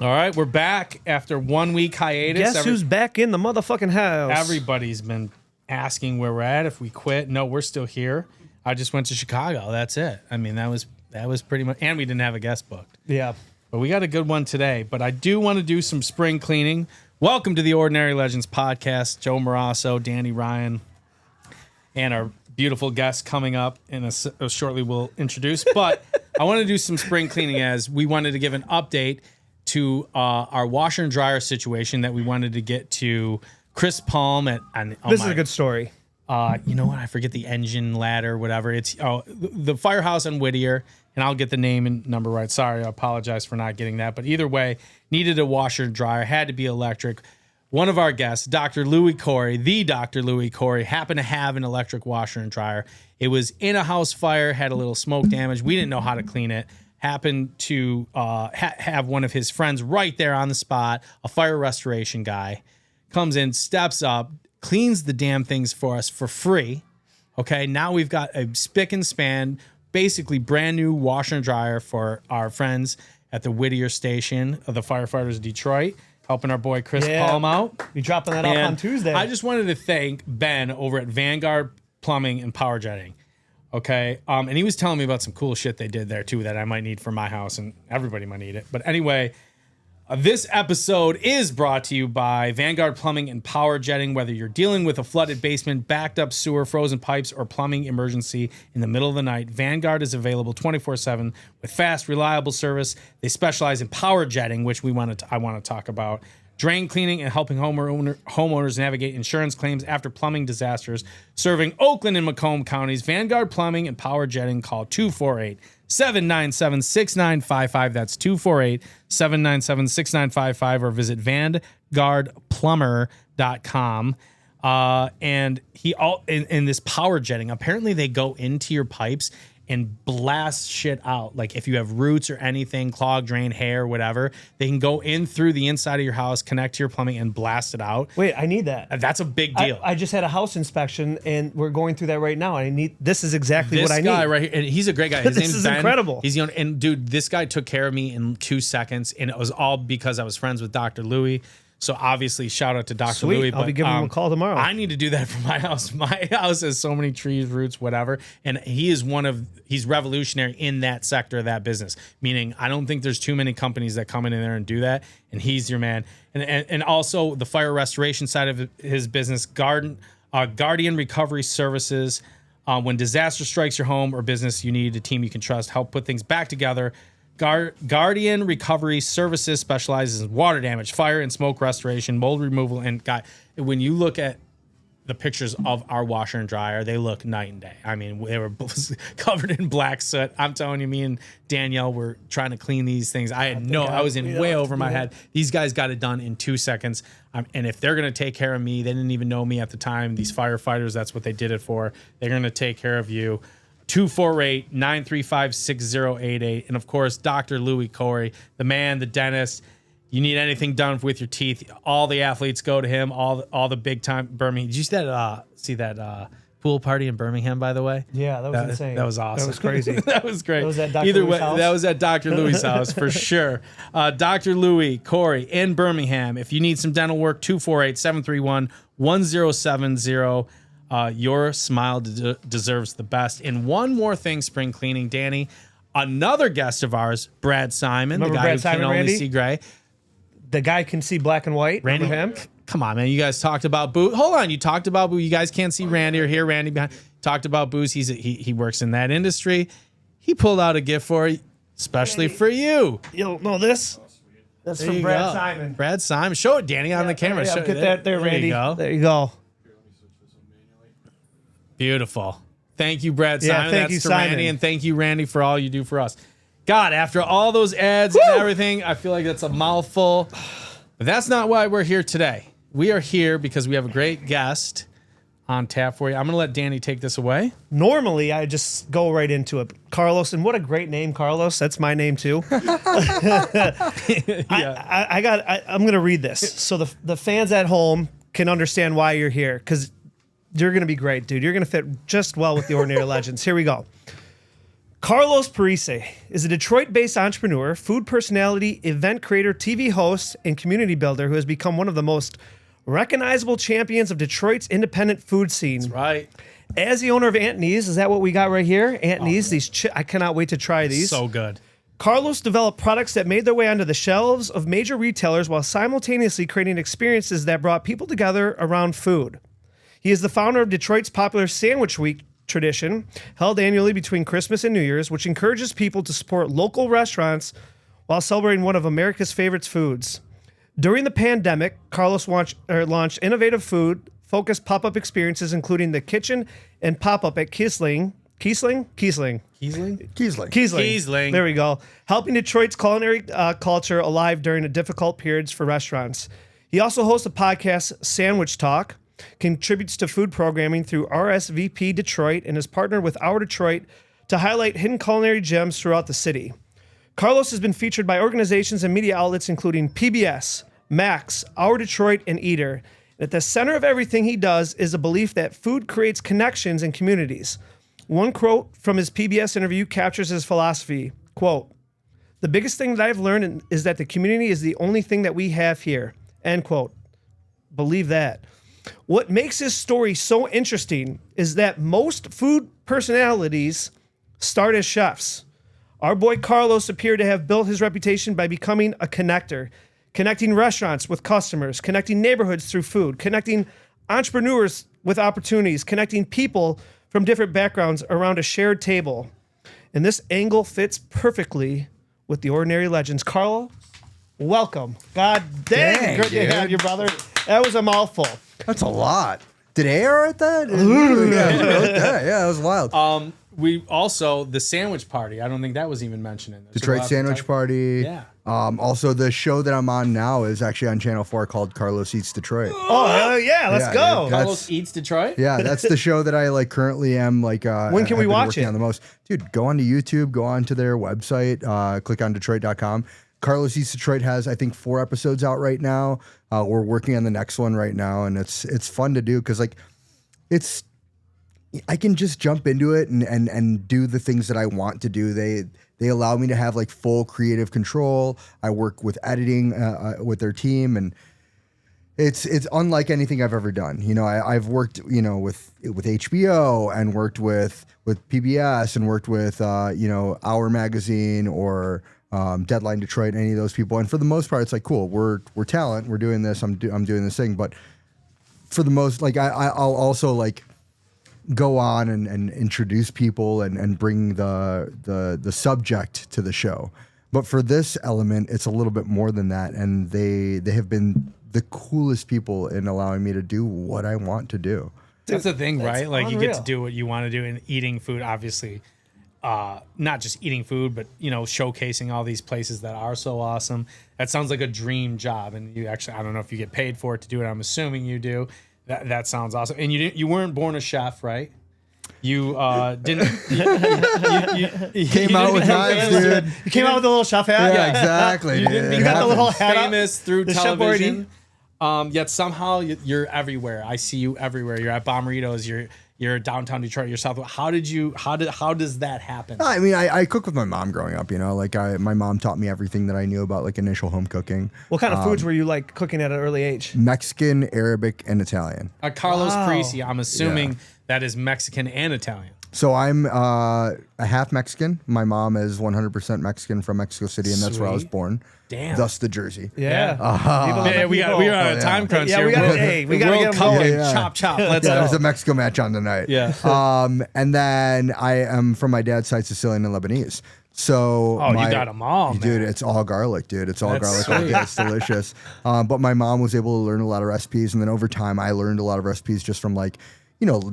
All right, we're back after 1 week hiatus. Guess who's back in the motherfucking house? Everybody's been asking where we're at, if we quit. No, we're still here. I just went to Chicago. That's it. I mean, that was pretty much, and we didn't have a guest booked. Yeah. But we got a good one today. But I do want to do some spring cleaning. Welcome to the Ordinary Legends podcast. Joe Morasso, Danny Ryan, and our beautiful guest coming up in a shortly we'll introduce. But I want to do some spring cleaning as we wanted to give an update to our washer and dryer situation that we wanted to get to Chris Palm at. This is a good story. You know what? I forget the engine ladder, whatever. It's the firehouse on Whittier, and I'll get the name and number right. Sorry, I apologize for not getting that. But either way, needed a washer and dryer, had to be electric. One of our guests, Dr. Louis Corey, the Dr. Louis Corey, happened to have an electric washer and dryer. It was in a house fire, had a little smoke damage. We didn't know how to clean it. Happened to have one of his friends right there on the spot, a fire restoration guy, comes in, steps up, cleans the damn things for us for free. Okay, now we've got a spick and span, basically brand new washer and dryer for our friends at the Whittier station of the firefighters of Detroit, helping our boy Chris Palm out. Be dropping that off on Tuesday. I just wanted to thank Ben over at Vanguard Plumbing and Power Jetting. Okay. And he was telling me about some cool shit they did there too that I might need for my house, and everybody might need it. But anyway, this episode is brought to you by Vanguard Plumbing and Power Jetting. Whether you're dealing with a flooded basement, backed up sewer, frozen pipes, or plumbing emergency in the middle of the night, Vanguard is available 24/7 with fast, reliable service. They specialize in power jetting, which I want to talk about. Drain cleaning and helping homeowners navigate insurance claims after plumbing disasters. Serving Oakland and Macomb counties, Vanguard Plumbing and Power Jetting. Call 248-797-6955. That's 248-797-6955, or visit vanguardplumber.com. And in this power jetting, apparently they go into your pipes and blast shit out. Like if you have roots or anything, clog, drain, hair, whatever, they can go in through the inside of your house, connect to your plumbing, and blast it out. Wait, I need that. That's a big deal. I just had a house inspection, and we're going through that right now. This is exactly what I need. This guy right here, and he's a great guy. His This is Ben. Incredible. He's and dude, this guy took care of me in 2 seconds, and it was all because I was friends with Dr. Louis. So obviously, shout out to Dr. Sweet. Louis. I'll be giving him a call tomorrow. I need to do that for my house. My house has so many trees, roots, whatever. And he's revolutionary in that sector of that business. Meaning, I don't think there's too many companies that come in there and do that. And he's your man. And also the fire restoration side of his business, Guardian Recovery Services. When disaster strikes your home or business, you need a team you can trust. Help put things back together. Guardian Recovery Services specializes in water damage, fire and smoke restoration, mold removal, and when you look at the pictures of our washer and dryer, they look night and day. I mean, they were covered in black soot. I'm telling you, me and Danielle were trying to clean these things. I was in way over my head. These guys got it done in 2 seconds. And if they're going to take care of me, they didn't even know me at the time. These firefighters, that's what they did it for. They're going to take care of you. 248-935-6088. And of course, Dr. Louis Corey, the man, the dentist. You need anything done with your teeth, all the athletes go to him, all the big time Birmingham. Did you see that pool party in Birmingham, by the way? Yeah, that was insane. That was awesome. That was crazy. That was great. That was at Dr. Louis' house? That was at Dr. Louis' house for sure. Dr. Louis Corey in Birmingham. If you need some dental work, 248-731-1070. Your smile deserves the best. And one more thing, spring cleaning, Danny, another guest of ours, Brad Simon, Remember the guy Brad who Simon, can only Randy? see gray. The guy can see black and white. Randy, remember him? Come on, man. You guys talked about Boo. Hold on. You talked about Boo. You guys can't see Randy or hear Randy behind. Talked about Booze. He works in that industry. He pulled out a gift for you, especially for you. You don't know this? That's There from you Brad go. Simon. Brad Simon. Show it, Danny, on the camera. Yeah, Show, get that there, Randy. You go. There you go. Beautiful. Thank you, Brad Yeah, Simon. thank That's you, to Simon. Randy, and thank you, Randy, for all you do for us. God, after all those ads and everything, I feel like that's a mouthful. But that's not why we're here today. We are here because we have a great guest on tap for you. I'm going to let Danny take this away. Normally, I just go right into it. Carlos, and what a great name, Carlos. That's my name, too. Yeah. I'm going to read this so the fans at home can understand why you're here, because you're going to be great, dude. You're going to fit just well with the Ordinary Legends. Here we go. Carlos Parisi is a Detroit-based entrepreneur, food personality, event creator, TV host, and community builder who has become one of the most recognizable champions of Detroit's independent food scene. Right. As the owner of Antony's, is that what we got right here? Antony's, these I cannot wait to try these. So good. Carlos developed products that made their way onto the shelves of major retailers while simultaneously creating experiences that brought people together around food. He is the founder of Detroit's popular Sandwich Week tradition, held annually between Christmas and New Year's, which encourages people to support local restaurants while celebrating one of America's favorite foods. During the pandemic, Carlos launched innovative food-focused pop-up experiences, including the kitchen and pop-up at Kiesling. There we go. Helping Detroit's culinary culture alive during the difficult periods for restaurants. He also hosts a podcast, Sandwich Talk, contributes to food programming through RSVP Detroit, and is partnered with Our Detroit to highlight hidden culinary gems throughout the city. Carlos has been featured by organizations and media outlets including PBS, Max, Our Detroit, and Eater. At the center of everything he does is a belief that food creates connections and communities. One quote from his PBS interview captures his philosophy. Quote, "The biggest thing that I've learned is that the community is the only thing that we have here." End quote. Believe that. What makes his story so interesting is that most food personalities start as chefs. Our boy Carlos appeared to have built his reputation by becoming a connector, connecting restaurants with customers, connecting neighborhoods through food, connecting entrepreneurs with opportunities, connecting people from different backgrounds around a shared table. And this angle fits perfectly with the ordinary legends. Carlo, welcome. God dang, good to have you, brother. That was a mouthful. That's a lot. Did AR at that? Yeah, that was wild. We also, the sandwich party. I don't think that was even mentioned in this. Detroit Sandwich Party. Yeah. Also, the show that I'm on now is actually on Channel 4 called Carlos Eats Detroit. Oh, hell yeah. Let's go. Carlos Eats Detroit? Yeah, that's the show that I currently am when can we watch it? On the most. Dude, go onto YouTube, go onto their website, click on Detroit.com. Carlos Eats Detroit has, I think, 4 episodes out right now. We're working on the next one right now, and it's fun to do because I can just jump into it and do the things that I want to do. They allow me to have full creative control. I work with editing with their team, and it's unlike anything I've ever done. I've worked with HBO and worked with PBS and worked with Our Magazine or Deadline Detroit, any of those people. And for the most part, it's cool. We're talent. We're doing this. I'm doing this thing. But for the most, I'll also go on and introduce people and bring the subject to the show. But for this element, it's a little bit more than that. And they have been the coolest people in allowing me to do what I want to do. That's the thing, right? You get to unreal. do what you want to do, and eating food, obviously. Not just eating food, but showcasing all these places that are so awesome. That sounds like a dream job, and you actually, I don't know if you get paid for it to do it. I'm assuming you do. That sounds awesome. And you weren't born a chef, right? You didn't. You Came out with knives, dude. You came out with a little chef hat? Yeah, exactly. You didn't You got the little hat up? famous through The chef television. Yet somehow you're everywhere. I see you everywhere. You're at Bomarito's. You're downtown Detroit. You're south. How does that happen? I mean, I cooked with my mom growing up. My mom taught me everything that I knew about initial home cooking. What kind of foods were you cooking at an early age? Mexican, Arabic, and Italian. Carlos Wow. Parisi. I'm assuming that is Mexican and Italian. So I'm a half Mexican. My mom is 100% Mexican from Mexico City, and that's where I was Sweet. born. Damn. Thus the jersey. Yeah. Yeah, we are on a time crunch Yeah, here. we gotta get World them Cup going. and Yeah. chop. Let's Yeah, go. there's a Mexico match on tonight. Yeah. And then I am from my dad's side Sicilian and Lebanese. So You got them all, dude. man. It's all garlic, dude. It's all That's garlic. sweet. It's delicious. But my mom was able to learn a lot of recipes, and then over time, I learned a lot of recipes just from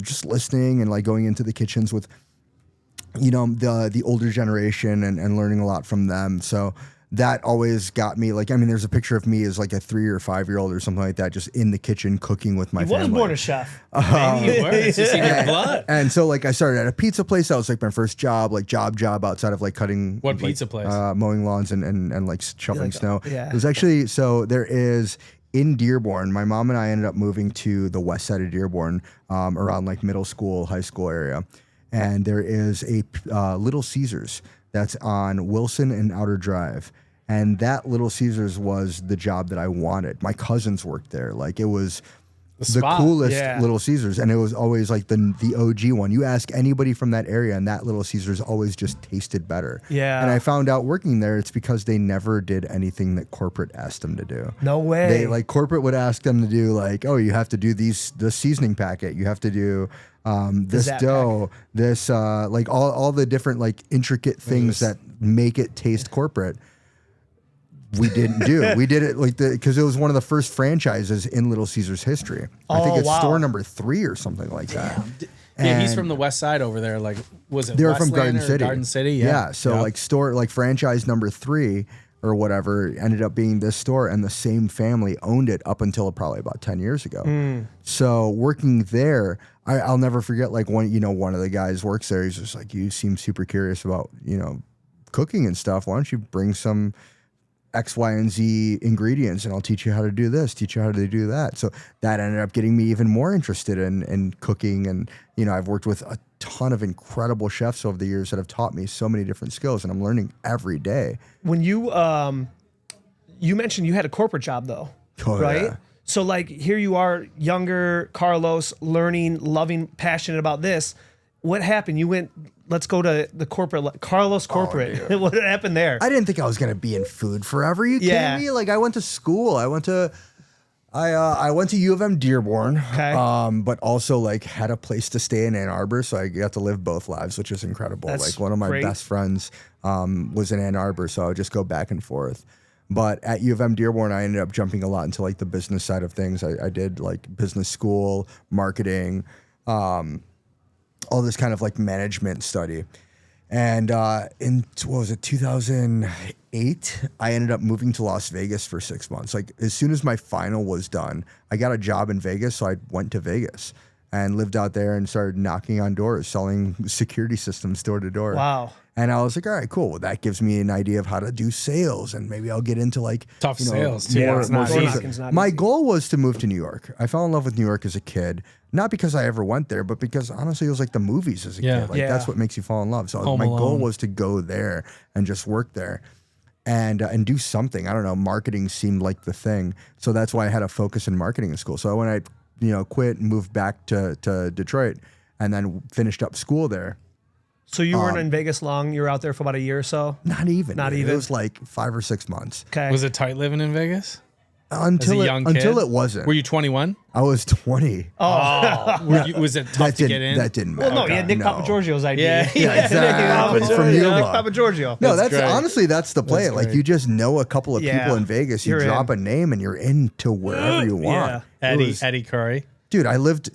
just listening and going into the kitchens with the older generation and learning a lot from them. So that always got me there's a picture of me as a 3 or 5 year old or something like that, just in the kitchen cooking with my I family. was born a chef. Maybe you were. It's just in your blood. And so I started at a pizza place. That was my first job, job outside of cutting. What pizza place? Mowing lawns and shoveling snow. yeah. It was actually, so there is in Dearborn, my mom and I ended up moving to the west side of Dearborn, around middle school, high school area. and there is a Little Caesars that's on Wilson and Outer Drive. And that Little Caesars was the job that I wanted. My cousins worked there. Like, it was the coolest Little Caesars, and it was always like the OG one. You ask anybody from that area, and that Little Caesars always just tasted better. Yeah. And I found out working there, it's because they never did anything that corporate asked them to do. No way. They, like, corporate would ask them to do, like, oh, you have to do the seasoning packet. You have to do this dough, this like all the different like intricate things that make it taste corporate. We didn't do. We did it like because it was one of the first franchises in Little Caesars history. I think it's store number 3 or something like that. Yeah, he's from the west side over there. Like, was it? They're from Westland Garden City. Garden City, yeah. So like franchise number 3 or whatever ended up being this store, and the same family owned it up until probably about 10 years ago. So working there, I'll never forget. Like one of the guys works there. He's just like, you seem super curious about cooking and stuff. Why don't you bring some X, Y, and Z ingredients, and I'll teach you how to do this, teach you how to do that. So that ended up getting me even more interested in cooking. And, I've worked with a ton of incredible chefs over the years that have taught me so many different skills, and I'm learning every day. When you mentioned you had a corporate job though, right? Yeah. So like here you are, younger Carlos, learning, loving, passionate about this. What happened? You went, let's go to the corporate, Carlos Corporate. What happened there? I didn't think I was going to be in food forever. You kidding me? Like, I went to school. I went to U of M Dearborn, but also like had a place to stay in Ann Arbor. So I got to live both lives, which is incredible. That's like one of my great. best friends was in Ann Arbor. So I would just go back and forth. But at U of M Dearborn, I ended up jumping a lot into like the business side of things. I did like business school, marketing, all this kind of like management study. And in, 2008, I ended up moving to Las Vegas for 6 months. Like as soon as my final was done, I got a job in Vegas. So I went to Vegas and lived out there and started knocking on doors, selling security systems door to door. Wow. And I was like, all right, cool. Well, that gives me an idea of how to do sales, and maybe I'll get into like tough sales too. It's not easy. My goal was to move to New York. I fell in love with New York as a kid, not because I ever went there, but because honestly, it was like the movies as a kid. Like that's what makes you fall in love. So my goal was to go there and just work there, and do something. I don't know. Marketing seemed like the thing, so that's why I had a focus in marketing in school. So when I quit and moved back to Detroit, and then finished up school there. So you weren't in Vegas long. You were out there for about a year or so. Not even. Not It even. was like 5 or 6 months. Okay. Was it tight living in Vegas? Until kid? it wasn't. Were you 21? I was 20. Was it tough to get in? That didn't matter. Well, no, you had Nick Papagiorgio's idea. Yeah. Exactly. From Nick Yuma. Papagiorgio. No, that's great. honestly that's the play. That's Like great. you just know a couple of people in Vegas. You You're drop in. a name and you're into wherever you want. Yeah. Eddie Curry. Dude, I lived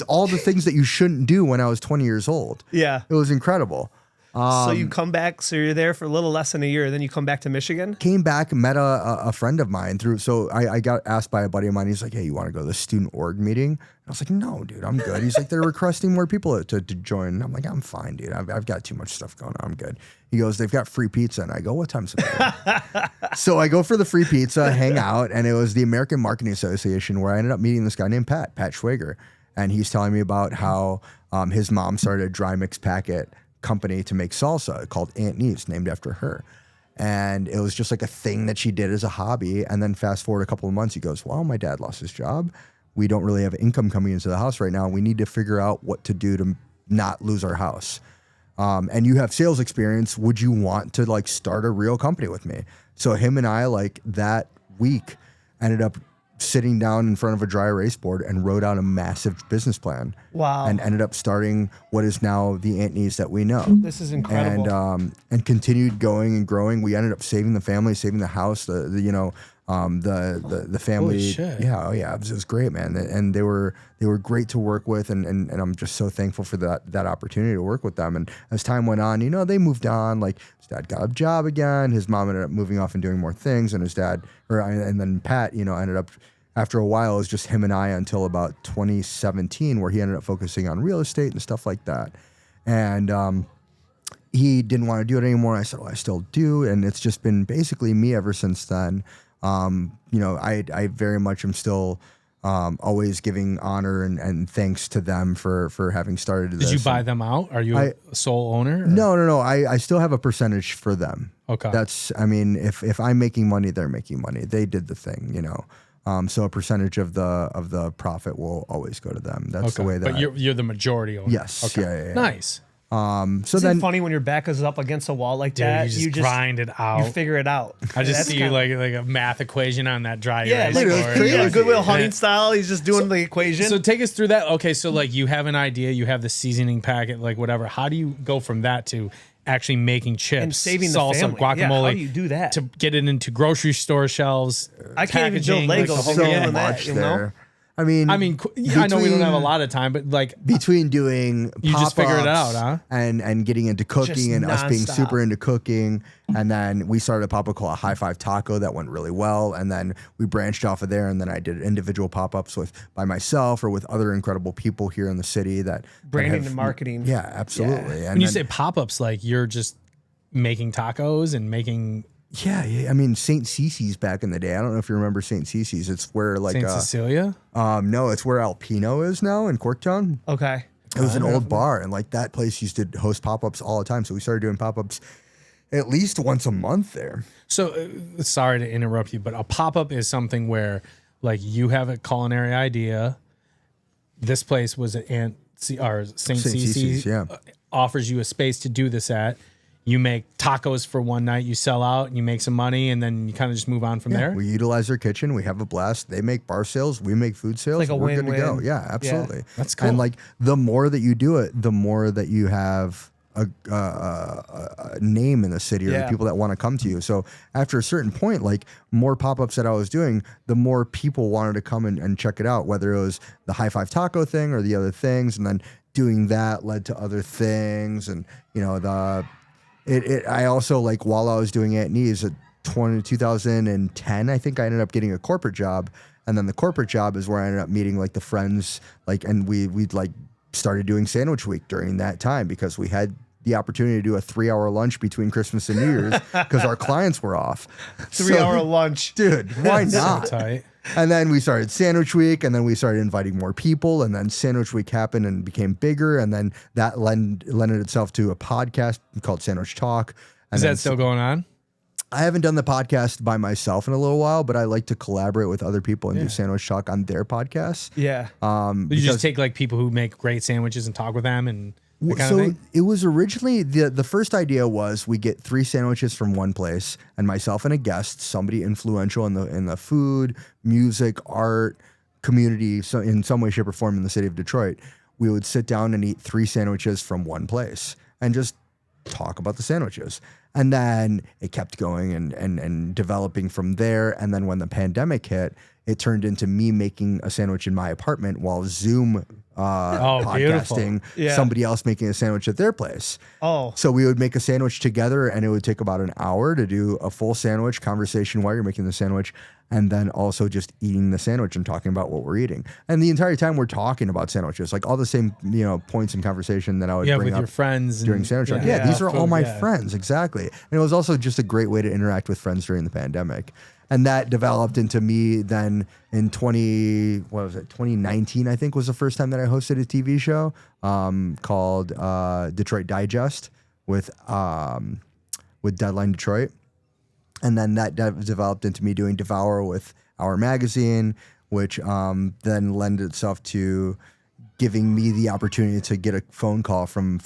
all the things that you shouldn't do when I was 20 years old. Yeah. It was incredible. So you come back, so you're there for a little less than a year, then you come back to Michigan? Came back, met a friend of mine so I got asked by a buddy of mine. He's like, hey, you want to go to the student org meeting? And I was like, no, dude, I'm good. He's like, they're requesting more people to join. And I'm like, I'm fine, dude. I've got too much stuff going on. I'm good. He goes, they've got free pizza. And I go, what time's it? So I go for the free pizza, hang out. And it was the American Marketing Association where I ended up meeting this guy named Pat Schwager. And he's telling me about how his mom started a dry mix packet company to make salsa called Aunt Neve's, named after her. And it was just like a thing that she did as a hobby. And then fast forward a couple of months, he goes, well, my dad lost his job. We don't really have income coming into the house right now. We need to figure out what to do to not lose our house. And you have sales experience. Would you want to like start a real company with me? So him and I, like that week, ended up sitting down in front of a dry erase board and wrote out a massive business plan. Wow. And ended up starting what is now the Aunt Neve's that we know. This is incredible. And continued going and growing. We ended up saving the family, saving the house, the family. Holy shit. Yeah, oh yeah, it was great, man. And they were great to work with, and I'm just so thankful for that opportunity to work with them. And as time went on, they moved on. Like his dad got a job again. His mom ended up moving off and doing more things, and his dad, and then Pat, ended up. After a while, it was just him and I until about 2017, where he ended up focusing on real estate and stuff like that. And he didn't want to do it anymore. I said, well, I still do. And it's just been basically me ever since then. I very much am still always giving honor and thanks to them for having started this. Did you buy them out? Are you a sole owner? Or? No. I still have a percentage for them. Okay. If I'm making money, they're making money. They did the thing, you know. So a percentage of the profit will always go to them. That's the way that. But you're the majority owner. Yes. Okay. Yeah. Nice. So Isn't then it funny when your back is up against a wall like that? You just grind it out. You figure it out. I just see you like a math equation on that dry erase like board. Goodwill Hunting style. He's just doing the equation. So take us through that. Okay, so like you have an idea, you have the seasoning packet, like whatever. How do you go from that to actually making chips and saving salsa, the family? guacamole? Yeah, how do you do that? To get it into grocery store shelves? I can't even build Legos. so doing much that, you there. know? I mean, I know we don't have a lot of time, but like between doing you just figure it pop-ups out, huh? and getting into cooking Just and us being nonstop. super into cooking, and then we started a pop-up called High Five Taco that went really well, and then we branched off of there, and then I did individual pop-ups by myself or with other incredible people here in the city that Branding and marketing. Yeah, absolutely. And When you then- say pop-ups, like you're just making tacos and making yeah, I mean St. Cece's back in the day. I don't know if you remember St. Cece's. It's where like St. Cecilia. no, it's where Alpino is now in Corktown. Okay. It was an old bar, and like that place used to host pop-ups all the time. So we started doing pop-ups at least once a month there. So sorry to interrupt you, but a pop-up is something where like you have a culinary idea. This place was at St. Cece's, yeah. Offers you a space to do this at. You make tacos for one night, you sell out, and you make some money, and then you kind of just move on from there. We utilize their kitchen. We have a blast. They make bar sales. We make food sales. like a We're good to go. win-win. Yeah, absolutely. Yeah. That's cool. And like the more that you do it, the more that you have a name in the city or the Yeah. people that want to come to you. So after a certain point, like more pop-ups that I was doing, the more people wanted to come and check it out, whether it was the High Five Taco thing or the other things. And then doing that led to other things. And, you know, I also, like, while I was doing Aunt Neve's at 2010, I think I ended up getting a corporate job. And then the corporate job is where I ended up meeting like the friends, like, and we'd like started doing Sandwich Week during that time because we had the opportunity to do a 3-hour lunch between Christmas and New Year's because our clients were off. 3-hour lunch. Dude, why not? So tight. And then we started Sandwich Week, and then we started inviting more people, and then Sandwich Week happened and became bigger, and then that lended itself to a podcast called Sandwich Talk. And Is then that still going on? I haven't done the podcast by myself in a little while, but I like to collaborate with other people and do Sandwich Talk on their podcasts. Yeah. You just take like people who make great sandwiches and talk with them and that kind of thing? It was originally the first idea was we get 3 sandwiches from one place, and myself and a guest, somebody influential in the food, music, art community, so in some way, shape, or form in the city of Detroit. We would sit down and eat 3 sandwiches from one place and just talk about the sandwiches. And then it kept going and developing from there. And then when the pandemic hit, it turned into me making a sandwich in my apartment while Zoom podcasting, Yeah. somebody else making a sandwich at their place. Oh. So we would make a sandwich together, and it would take about an hour to do a full sandwich conversation while you're making the sandwich, and then also just eating the sandwich and talking about what we're eating. And the entire time we're talking about sandwiches, like all the same, points in conversation that I would bring with up your friends during and- sandwich. Talk. yeah. Yeah, these are all Food, my yeah. friends, exactly. And it was also just a great way to interact with friends during the pandemic. And that developed into me then in 2019, I think was the first time that I hosted a TV show called Detroit Digest with Deadline Detroit. And then that developed into me doing Devour with Our Magazine, which then lended itself to giving me the opportunity to get a phone call from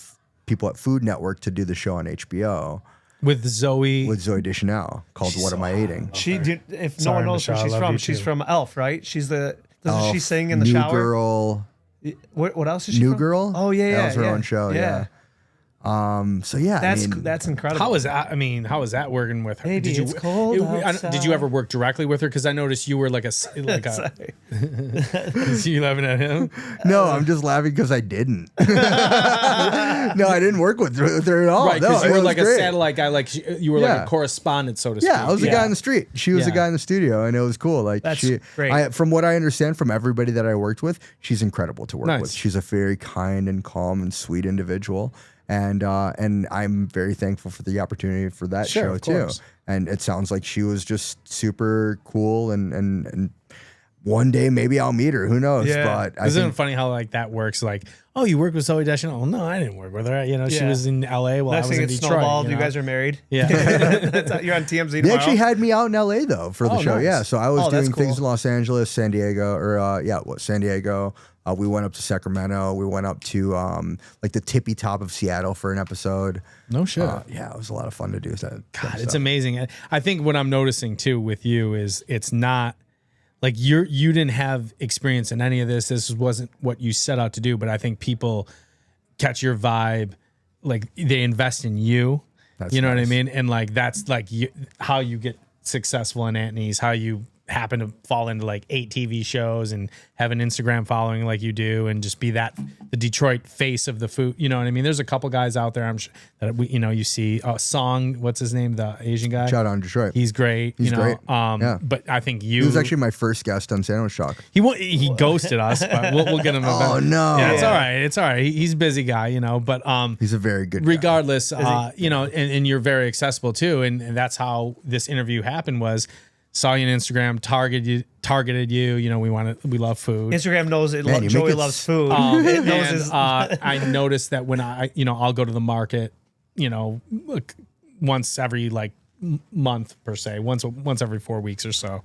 people at Food Network to do the show on HBO. With Zoe. With Zoe Deschanel called What Am I Eating? If no Sorry, one knows where Michelle, I she's love from, you she's too. from Elf, right? Doesn't Elf, she sing in the New shower? Girl. What else is she New from? Girl? Oh yeah, That was her yeah. own show, yeah. So yeah, That's incredible. How is that? I mean, how is that working with her? Baby, it's cold Did you outside. ever work directly with her? Because I noticed you were like a. Sorry. Is you laughing at him? No, I'm just laughing because I didn't. No, I didn't work with her at all. Right, No, because you it were was like great. a satellite guy, like you were like Yeah. a correspondent, so to speak. Yeah, I was the guy on the street. She was the Yeah. guy in the studio, and it was cool. Like That's she, great. from what I understand from everybody that I worked with, she's incredible to work Nice. with. She's a very kind and calm and sweet individual, and I'm very thankful for the opportunity for that Sure, show of too. course. And it sounds like she was just super cool and one day maybe I'll meet her. Who knows? Yeah. But I Isn't think it funny how like that works? Like, oh, you work with Zoe Deschanel? Oh, no, I didn't work with her. You know, she was in LA while I was in Detroit. Snowballed. You You know? guys are married. Yeah. You're on TMZ they tomorrow. actually had me out in LA though for the show. nice. Yeah, so I was that's doing things cool. in Los Angeles, San Diego, San Diego. We went up to Sacramento. We went up to like the tippy top of Seattle for an episode. No shit. Yeah, it was a lot of fun to do that. God, it's amazing. I think what I'm noticing too with you is it's not like you didn't have experience in any of this. This wasn't what you set out to do, but I think people catch your vibe, like they invest in you. That's you know what I nice. mean? And like that's like how you get successful in Antony's, how you happen to fall into like 8 TV shows and have an Instagram following like you do and just be the Detroit face of the food. You know what I mean? There's a couple guys out there I'm sure that you see Song, what's his name? The Asian guy. Shout out in Detroit. He's great. He's great. Yeah. But I think He was actually my first guest on Sandwich Talk. he ghosted us, but we'll get him. Oh, no. Yeah, it's all right. It's all right. He's a busy guy, but He's a very good guy. regardless, and you're very accessible too, and that's how this interview happened. Was saw you on Instagram, targeted you. We love food. Instagram knows it. Man, you Joey make it loves food. It knows And his. I noticed that when I'll go to the market, once every like month per se, once every 4 weeks or so,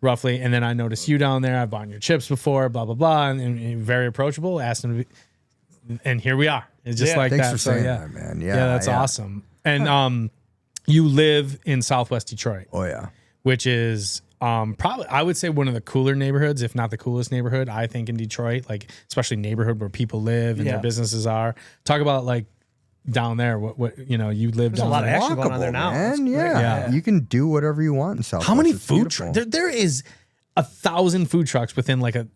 roughly. And then I noticed you down there. I've bought your chips before, blah blah blah, and very approachable. Asked him to be, and here we are. It's just like Thanks that. for So saying yeah, that, man. yeah, that's awesome. And you live in Southwest Detroit, Oh yeah. which is probably, I would say, one of the cooler neighborhoods, if not the coolest neighborhood, I think, in Detroit, like especially neighborhood where people live and their businesses are. Talk about like down there, what you live There's down a lot of there. action going on there Walkable, now. man. It's great. Yeah. You can do whatever you want in Southwest. How many It's food beautiful. trucks? There is 1,000 food trucks within like a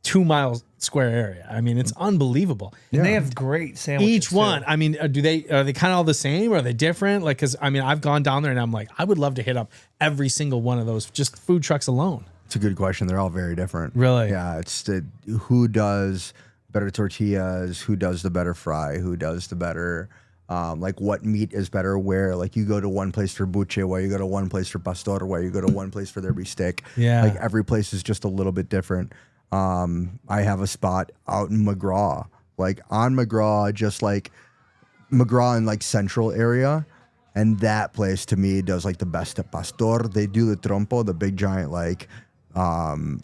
2-mile square area. I mean, it's unbelievable. And they have great sandwiches. Each one. too. I mean, are they kind of all the same? Or are they different? Like, because I mean, I've gone down there and I'm like, I would love to hit up every single one of those just food trucks alone. It's a good question. They're all very different. Really? Yeah. It's who does better tortillas, who does the better fry, who does the better, like what meat is better where. Like you go to one place for buche, while you go to one place for pastor, while you go to one place for their bistec. Yeah. Like every place is just a little bit different. I have a spot out in McGraw, like on McGraw, just like McGraw in like central area. And that place to me does like the best at pastor. They do the trompo, the big giant like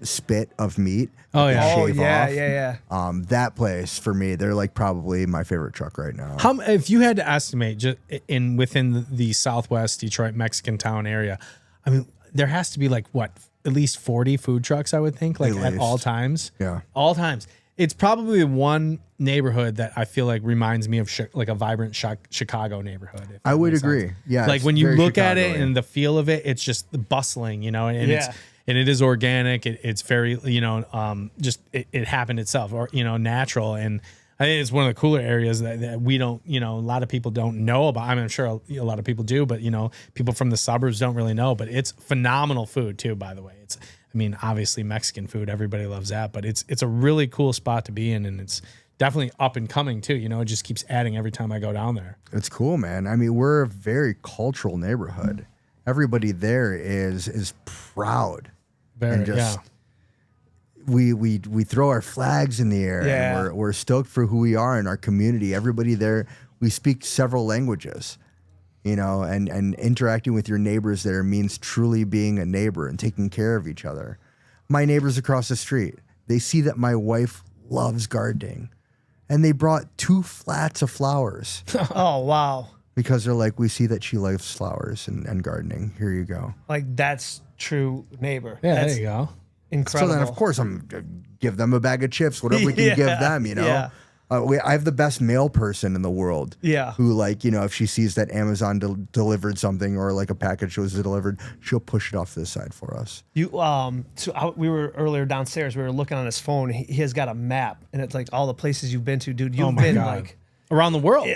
spit of meat. Oh, that they yeah. Oh shave yeah, off. yeah. That place for me, they're like probably my favorite truck right now. How, if you had to estimate just within the Southwest Detroit Mexican town area, I mean, there has to be like what, at least 40 food trucks, I would think, like At at least. all times. Yeah. All times. It's probably one neighborhood that I feel like reminds me of like a vibrant Chicago neighborhood. if I that would makes sense. agree. Yeah, Like it's when you very look at it Chicago-y. and the feel of it, it's just bustling, and Yeah. it is organic. It's very, just it happened itself, or natural. And I think it's one of the cooler areas that we don't, a lot of people don't know about. I mean, I'm sure a lot of people do, but people from the suburbs don't really know. But it's phenomenal food too, by the way. Obviously Mexican food, everybody loves that, but it's a really cool spot to be in, and it's definitely up and coming too. It just keeps adding every time I go down there. It's cool, man. I mean, we're a very cultural neighborhood. Everybody there is proud. Very, And just- We throw our flags in the air. Yeah. And we're stoked for who we are in our community. Everybody there, we speak several languages. And interacting with your neighbors there means truly being a neighbor and taking care of each other. My neighbors across the street, they see that my wife loves gardening, and they brought 2 flats of flowers Oh wow. because they're like, we see that she loves flowers and gardening. Here you go. Like that's true neighbor. Yeah, That's there you go. incredible. So then, of course, I'm give them a bag of chips, whatever we can give them. Yeah. I have the best mail person in the world. Yeah. Who if she sees that Amazon delivered something or like a package was delivered, she'll push it off to the side for us. We were earlier downstairs. We were looking on his phone. He has got a map, and it's like all the places you've been to, dude. You've Oh my been God. like Around the world.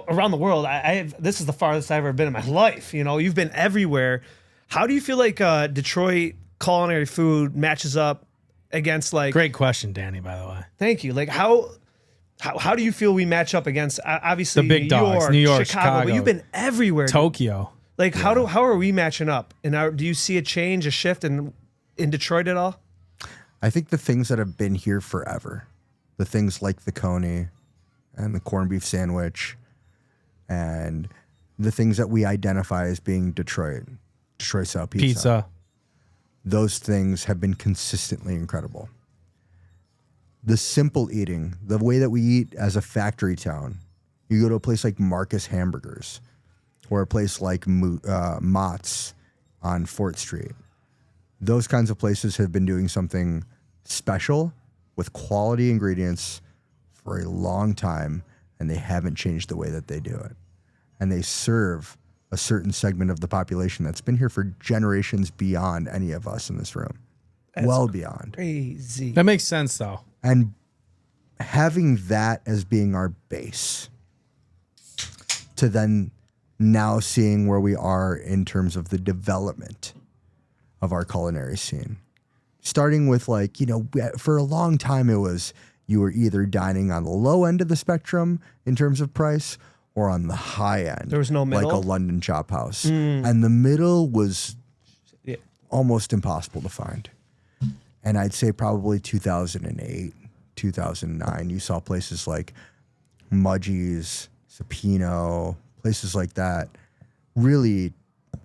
around the world. This is the farthest I've ever been in my life. You've been everywhere. How do you feel like Detroit culinary food matches up against like? Great question, Danny, by the way. Thank you. Like how do you feel we match up against obviously The big dogs, New York, Chicago. but you've been everywhere. Tokyo. Like how are we matching up? And do you see a change, a shift in Detroit at all? I think the things that have been here forever, the things like the coney and the corned beef sandwich and the things that we identify as being Detroit style pizza. Those things have been consistently incredible. The simple eating, the way that we eat as a factory town, you go to a place like Marcus Hamburgers or a place like Mott's on Fort Street. Those kinds of places have been doing something special with quality ingredients for a long time, and they haven't changed the way that they do it. And they serve a certain segment of the population that's been here for generations beyond any of us in this room. That's well beyond. Crazy. That makes sense, though. And having that as being our base to then now seeing where we are in terms of the development of our culinary scene. Starting with like, you know, for a long time it was you were either dining on the low end of the spectrum in terms of price or on the high end. There was no middle? Like a London Chop House. And the middle was almost impossible to find. And I'd say probably 2008, 2009, you saw places like Mudgie's, Supino, places like that, really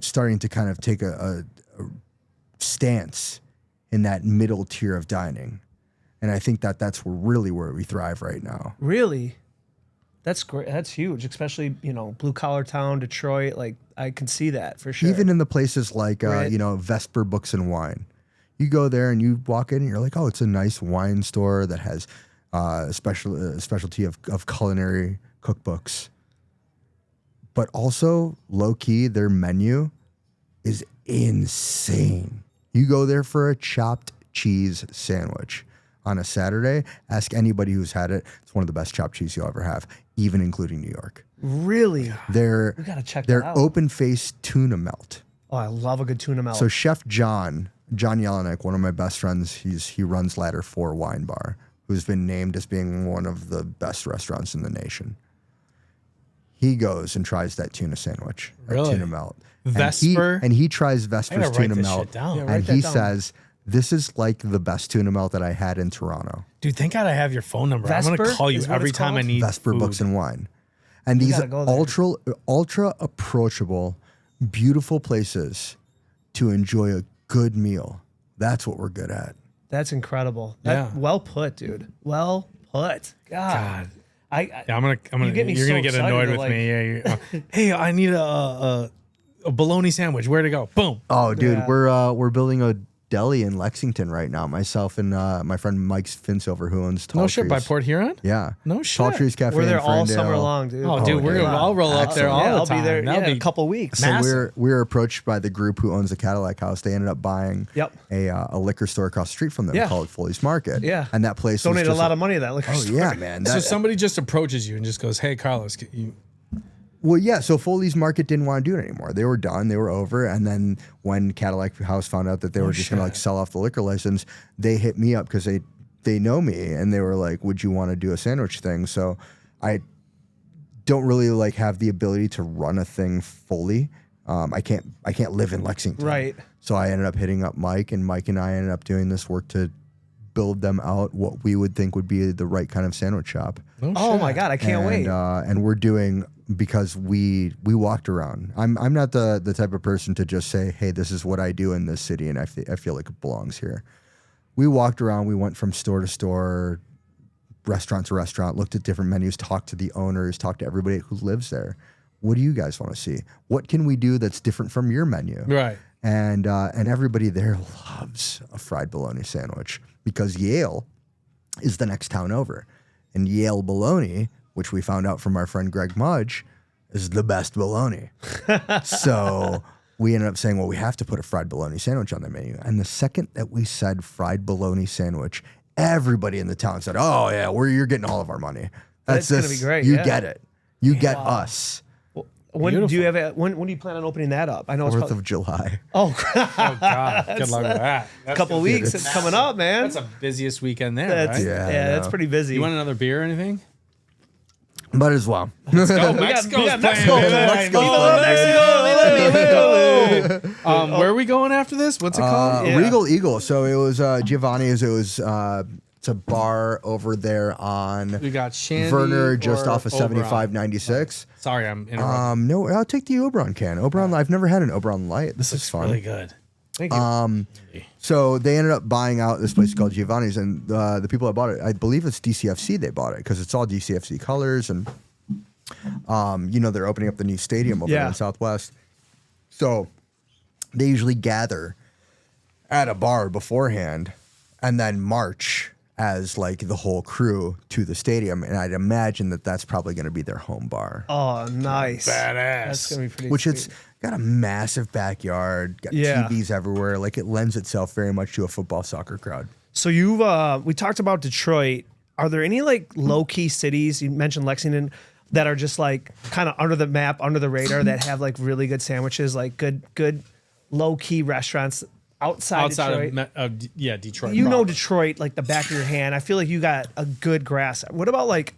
starting to kind of take a stance in that middle tier of dining. And I think that that's really where we thrive right now. Really? That's great. That's huge, especially, you know, blue collar town, Detroit. Like, I can see that for sure. Even in the places like, you know, Vesper Books and Wine. You go there and you walk in and you're like, oh, it's a nice wine store that has a specialty of culinary cookbooks. But also, low-key, their menu is insane. You go there for a chopped cheese sandwich on a Saturday, ask anybody who's had it. It's one of the best chopped cheese you'll ever have, even including New York. Really? We gotta check that out. Their open-faced tuna melt. Oh, I love a good tuna melt. So Chef John Jelinek, one of my best friends, he runs Ladder 4 Wine Bar, who's been named as being one of the best restaurants in the nation. He goes and tries that tuna sandwich, Really? tuna melt. Vesper? And he tries Vesper's I gotta write tuna this melt. shit down. Yeah, write And that he down. says, this is like the best tuna melt that I had in Toronto. Dude, thank God I have your phone number. I'm Vesper going to call you is what every it's time I called? need Vesper food. Books and Wine. And these gotta go there. ultra approachable, beautiful places to enjoy a good meal. That's what we're good at. That's incredible. Yeah. Well put, dude. Well put. God. Yeah, I'm gonna. You get me You're so gonna get excited annoyed to, with like- me. Yeah. Hey, I need a bologna sandwich. Where to go? Boom. Oh, dude, Yeah. we're building a deli in Lexington right now. Myself and my friend Mike Finsover, who owns Tall No Trees. shit, by Port Huron. Yeah. No Tall shit. Trees Cafe. We're there in all Ferndale. summer long, dude. Oh, dude, okay. I'll roll up there all yeah, the I'll time. be there That'll in be a couple weeks. So massive. we were approached by the group who owns the Cadillac House. They ended up buying a liquor store across the street from them Yeah. called Foley's Market. Yeah. And that place Donated was a lot of money to that liquor Oh store. yeah, man. So somebody just approaches you and just goes, "Hey, Carlos, Well, yeah. So Foley's Market didn't want to do it anymore. They were done. They were over. And then when Cadillac House found out that they were just going to like sell off the liquor license, they hit me up because they know me and they were like, "Would you want to do a sandwich thing?" So I don't really like have the ability to run a thing fully. I can't live in Lexington. Right. So I ended up hitting up Mike, and Mike and I ended up doing this work to build them out what we would think would be the right kind of sandwich shop. Oh my God, I can't wait. And we're doing, because we walked around. I'm not the type of person to just say, hey, this is what I do in this city, and I feel like it belongs here. We walked around. We went from store to store, restaurant to restaurant, looked at different menus, talked to the owners, talked to everybody who lives there. What do you guys want to see? What can we do that's different from your menu? right." And everybody there loves a fried bologna sandwich because Yale is the next town over. And Yale bologna, which we found out from our friend Greg Mudge, is the best bologna. So we ended up saying, well, we have to put a fried bologna sandwich on the menu. And the second that we said fried bologna sandwich, everybody in the town said, oh, yeah, you're getting all of our money. That's gonna be great, You yeah. get it. You get us. When do you have? When do you plan on opening that up? I know it's 4th probably, of July. Oh God, good luck with that. a couple weeks. It's coming up, man. That's the busiest weekend there, That's, right? Yeah, I that's know. pretty busy. You want another beer or anything? Might as well. Go, Mexico's we got playing, Mexico, baby. man. Mexico's Viva playing, Mexico, viva Mexico. Where are we going after this? What's it called? Regal Eagle. So it was Giovanni's. It was it's a bar over there on We got Shandy Werner, just or off of Oberon. 7596. Sorry, I'm interrupting. No, I'll take the Oberon can. Oberon. I've never had an Oberon Light. This is fun. Really good. Thank you. So they ended up buying out this place called Giovanni's, and the people that bought it, I believe it's DCFC. They bought it because it's all DCFC colors, and they're opening up the new stadium over there in Southwest. So they usually gather at a bar beforehand, and then march as like the whole crew to the stadium, and I'd imagine that that's probably going to be their home bar. Oh, nice. Badass. That's gonna be pretty. Which sweet. it's got a massive backyard, got TVs everywhere. Like it lends itself very much to a football soccer crowd. So we talked about Detroit. Are there any like low key cities? You mentioned Lexington that are just like kind of under the map, under the radar that have like really good sandwiches, like good low key restaurants outside Detroit. of Detroit. You know Detroit like the back of your hand. I feel like you got a good grasp. What about like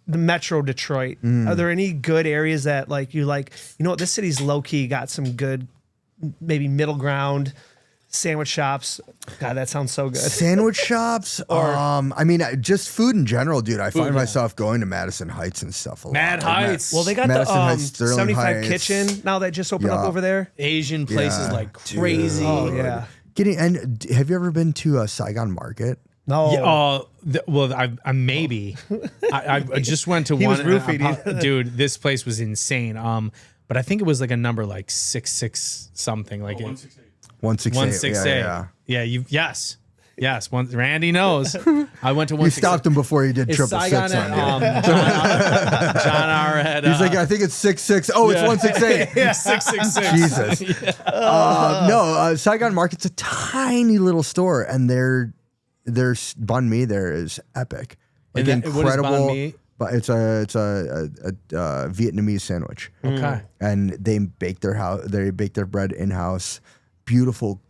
the Metro Detroit? Are there any good areas that like you know what, this city's low key got some good maybe middle ground sandwich shops? God, that sounds so good. Sandwich shops? I mean, just food in general, dude. I find myself going to Madison Heights and stuff a lot. Mad Heights. Well, they got Madison the Heights, Sterling 75 Heights. Kitchen now that just opened up over there. Asian places like dude. crazy. Oh yeah. And have you ever been to Saigon Market? No. Yeah, I maybe. I just went to He one. was roofied. Dude, this place was insane. But I think it was like a number like 66 something. Like 168. 168. Yes. Randy knows. I went to You 168. stopped him before he did It's triple Saigon six on you. at, John R. had. He's like, I think it's 66. Oh, it's 168. 666. Jesus. Saigon Market's a tiny little store, and their banh mi there is epic. Like And what is incredible. banh mi? But it's a Vietnamese sandwich. Okay. And they bake their bread in house. Beautiful,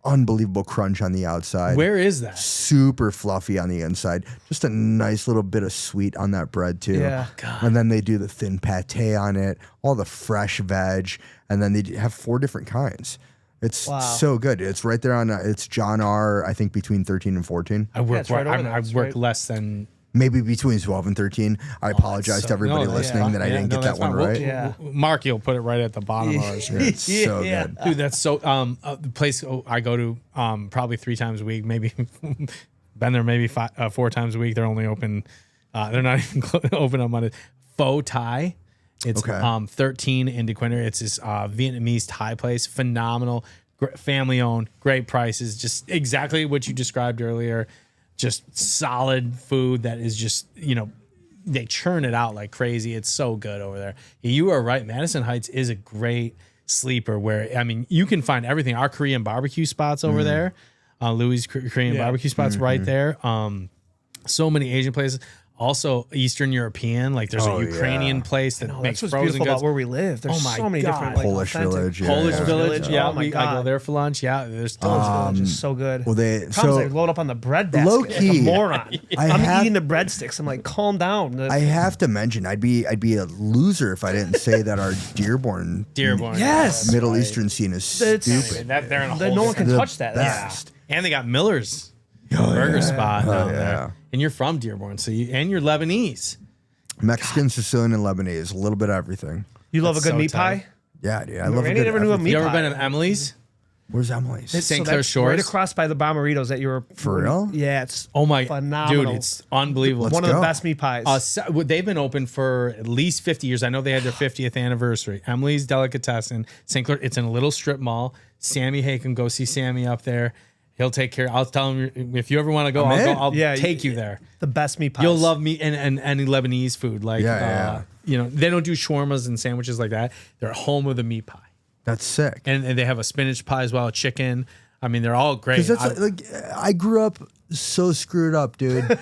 unbelievable crunch on the outside. Where is that? Super fluffy on the inside. Just a nice little bit of sweet on that bread too. Yeah. And then they do the thin pate on it, all the fresh veg, and then they have 4 different kinds. It's so good. It's right there on. It's John R. I think between 13 and 14. I work. it's right over there. I It's work right- less than. Maybe between 12 and 13. I apologize to everybody listening that I didn't get that one right. Yeah. Mark, you'll put it right at the bottom of our screen. It's so Yeah. good. Dude, that's so. The place I go to probably 3 times a week, maybe been there maybe 4 times a week. They're only open. They're not even open on Monday. Pho Thai. It's Okay. 13 in DeQuinder. It's this Vietnamese Thai place. Phenomenal, family owned, great prices. Just exactly what you described earlier. Just solid food that is just, they churn it out like crazy. It's so good over there. You are right. Madison Heights is a great sleeper where, I mean, you can find everything. Our Korean barbecue spots over there, Louis' Korean barbecue spots right there. So many Asian places. Also Eastern European, like there's a Ukrainian place that makes That's what's frozen beautiful goods. about where we live. There's so many different like, Polish authentic- Village. Polish Village, Yeah. Oh my I go God. there for lunch. Yeah, there's Polish tons. Village is so good. Well, Problems I load up on the bread basket low like key, a moron. I I'm have- eating the breadsticks. I'm like, calm down. I have to mention, I'd be a loser if I didn't say that our Dearborn Yes. Middle Eastern scene is That's- stupid. They're in a That whole no one can The touch that. best. And they got Miller's burger spot down yeah. there. And you're from Dearborn, so you're Lebanese. Mexican, Sicilian, and Lebanese. A little bit of everything. You love That's a good so meat tight. pie? Yeah, dude. I love Randy a good never knew a everything. meat You ever pie. been at Emily's? Where's Emily's? St. Clair that's Shores? right across by the Bomberitos that you were For real? Yeah, it's Oh my, phenomenal. dude, it's unbelievable. Let's one of the go. best meat pies. They've been open for at least 50 years. I know they had their 50th anniversary. Emily's Delicatessen, St. Clair. It's in a little strip mall. Sammy Haken, go see Sammy up there. He'll take care. I'll tell him if you ever want to go, in. I'll Yeah, take you there. the best meat pies. You'll love meat and any Lebanese food. Like, Yeah. they don't do shawarmas and sandwiches like that. They're home of the meat pie. That's sick. And they have a spinach pie as well, a chicken. I mean, they're all great. Because that's like I grew up so screwed up, dude.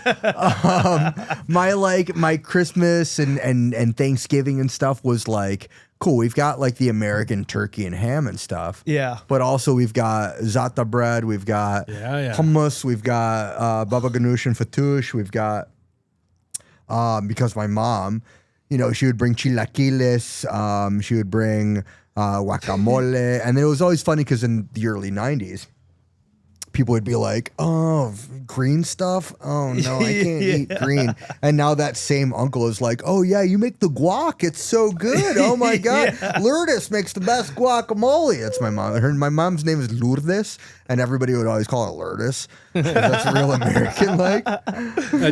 My Christmas and Thanksgiving and stuff was like cool. We've got like the American turkey and ham and stuff. Yeah. But also we've got za'atar bread, we've got hummus, we've got baba ganoush and fattoush, we've got because my mom, she would bring chilaquiles, she would bring guacamole. And it was always funny because in the early 90s, people would be like, oh, green stuff? Oh, no, I can't eat green. And now that same uncle is like, oh, yeah, you make the guac. It's so good. Oh, my God. Lourdes makes the best guacamole. That's my mom. My mom's name is Lourdes, and everybody would always call her Lourdes. That's real American-like.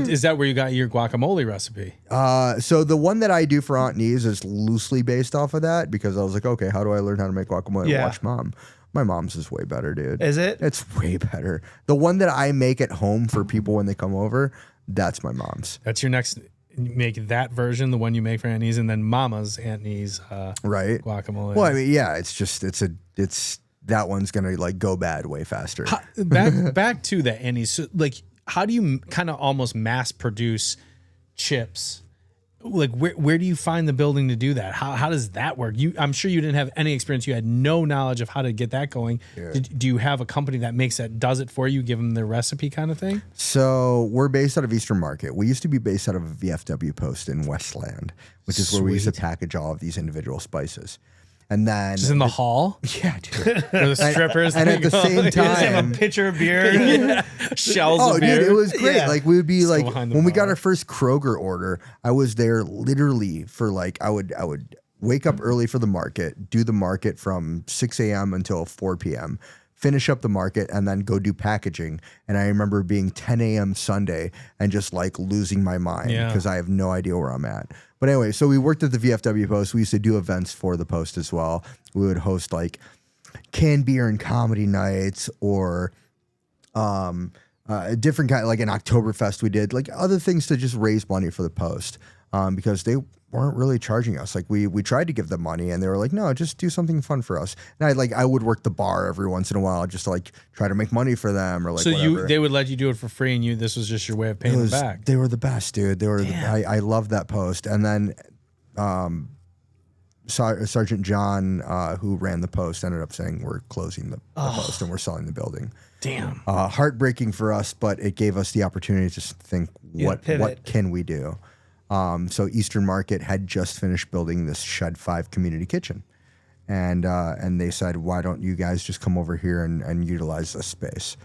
Is that where you got your guacamole recipe? So the one that I do for Aunt Nee's is loosely based off of that because I was like, okay, how do I learn how to make guacamole? Yeah. Watch Mom. My mom's is way better, dude. Is it? It's way better. The one that I make at home for people when they come over, that's my mom's. That's your next. Make that version, the one you make for Aunt Nee's, and then Mama's Aunt Nee's right guacamole. Well, I mean, yeah, it's that one's gonna like go bad way faster. Back to that Aunt Nee's. So, like, how do you kind of almost mass produce chips? Like, where do you find the building to do that? How does that work? I'm sure you didn't have any experience. You had no knowledge of how to get that going. Yeah. Do you have a company that does it for you, give them their recipe kind of thing? So we're based out of Eastern Market. We used to be based out of a VFW post in Westland, which is where we used to package all of these individual spices. And then just in the hall, yeah, dude. Where the strippers and at the same time, just have a pitcher of beer, shells of beer. Dude, it was great. Yeah. Like we would be Still like behind the when we bar. got our first Kroger order, I was there literally for like I would wake up early for the market, do the market from 6 a.m. until 4 p.m. Finish up the market and then go do packaging. And I remember being 10 a.m. Sunday and just like losing my mind because I have no idea where I'm at. But anyway, so we worked at the VFW Post. We used to do events for the Post as well. We would host like canned beer and comedy nights or a different kind, like an Oktoberfest we did, like other things to just raise money for the Post because they weren't really charging us. Like we tried to give them money and they were like, no, just do something fun for us. And I would work the bar every once in a while just to like try to make money for them or like so whatever. they would let you do it for free and this was just your way of paying them back. They were the best, dude. They were I loved that Post. And then Sergeant John, who ran the Post, ended up saying we're closing the Post and we're selling the building. Damn. Heartbreaking for us, but it gave us the opportunity to just think what can we do? So Eastern Market had just finished building this Shed 5 community kitchen. And they said, why don't you guys just come over here and utilize this space?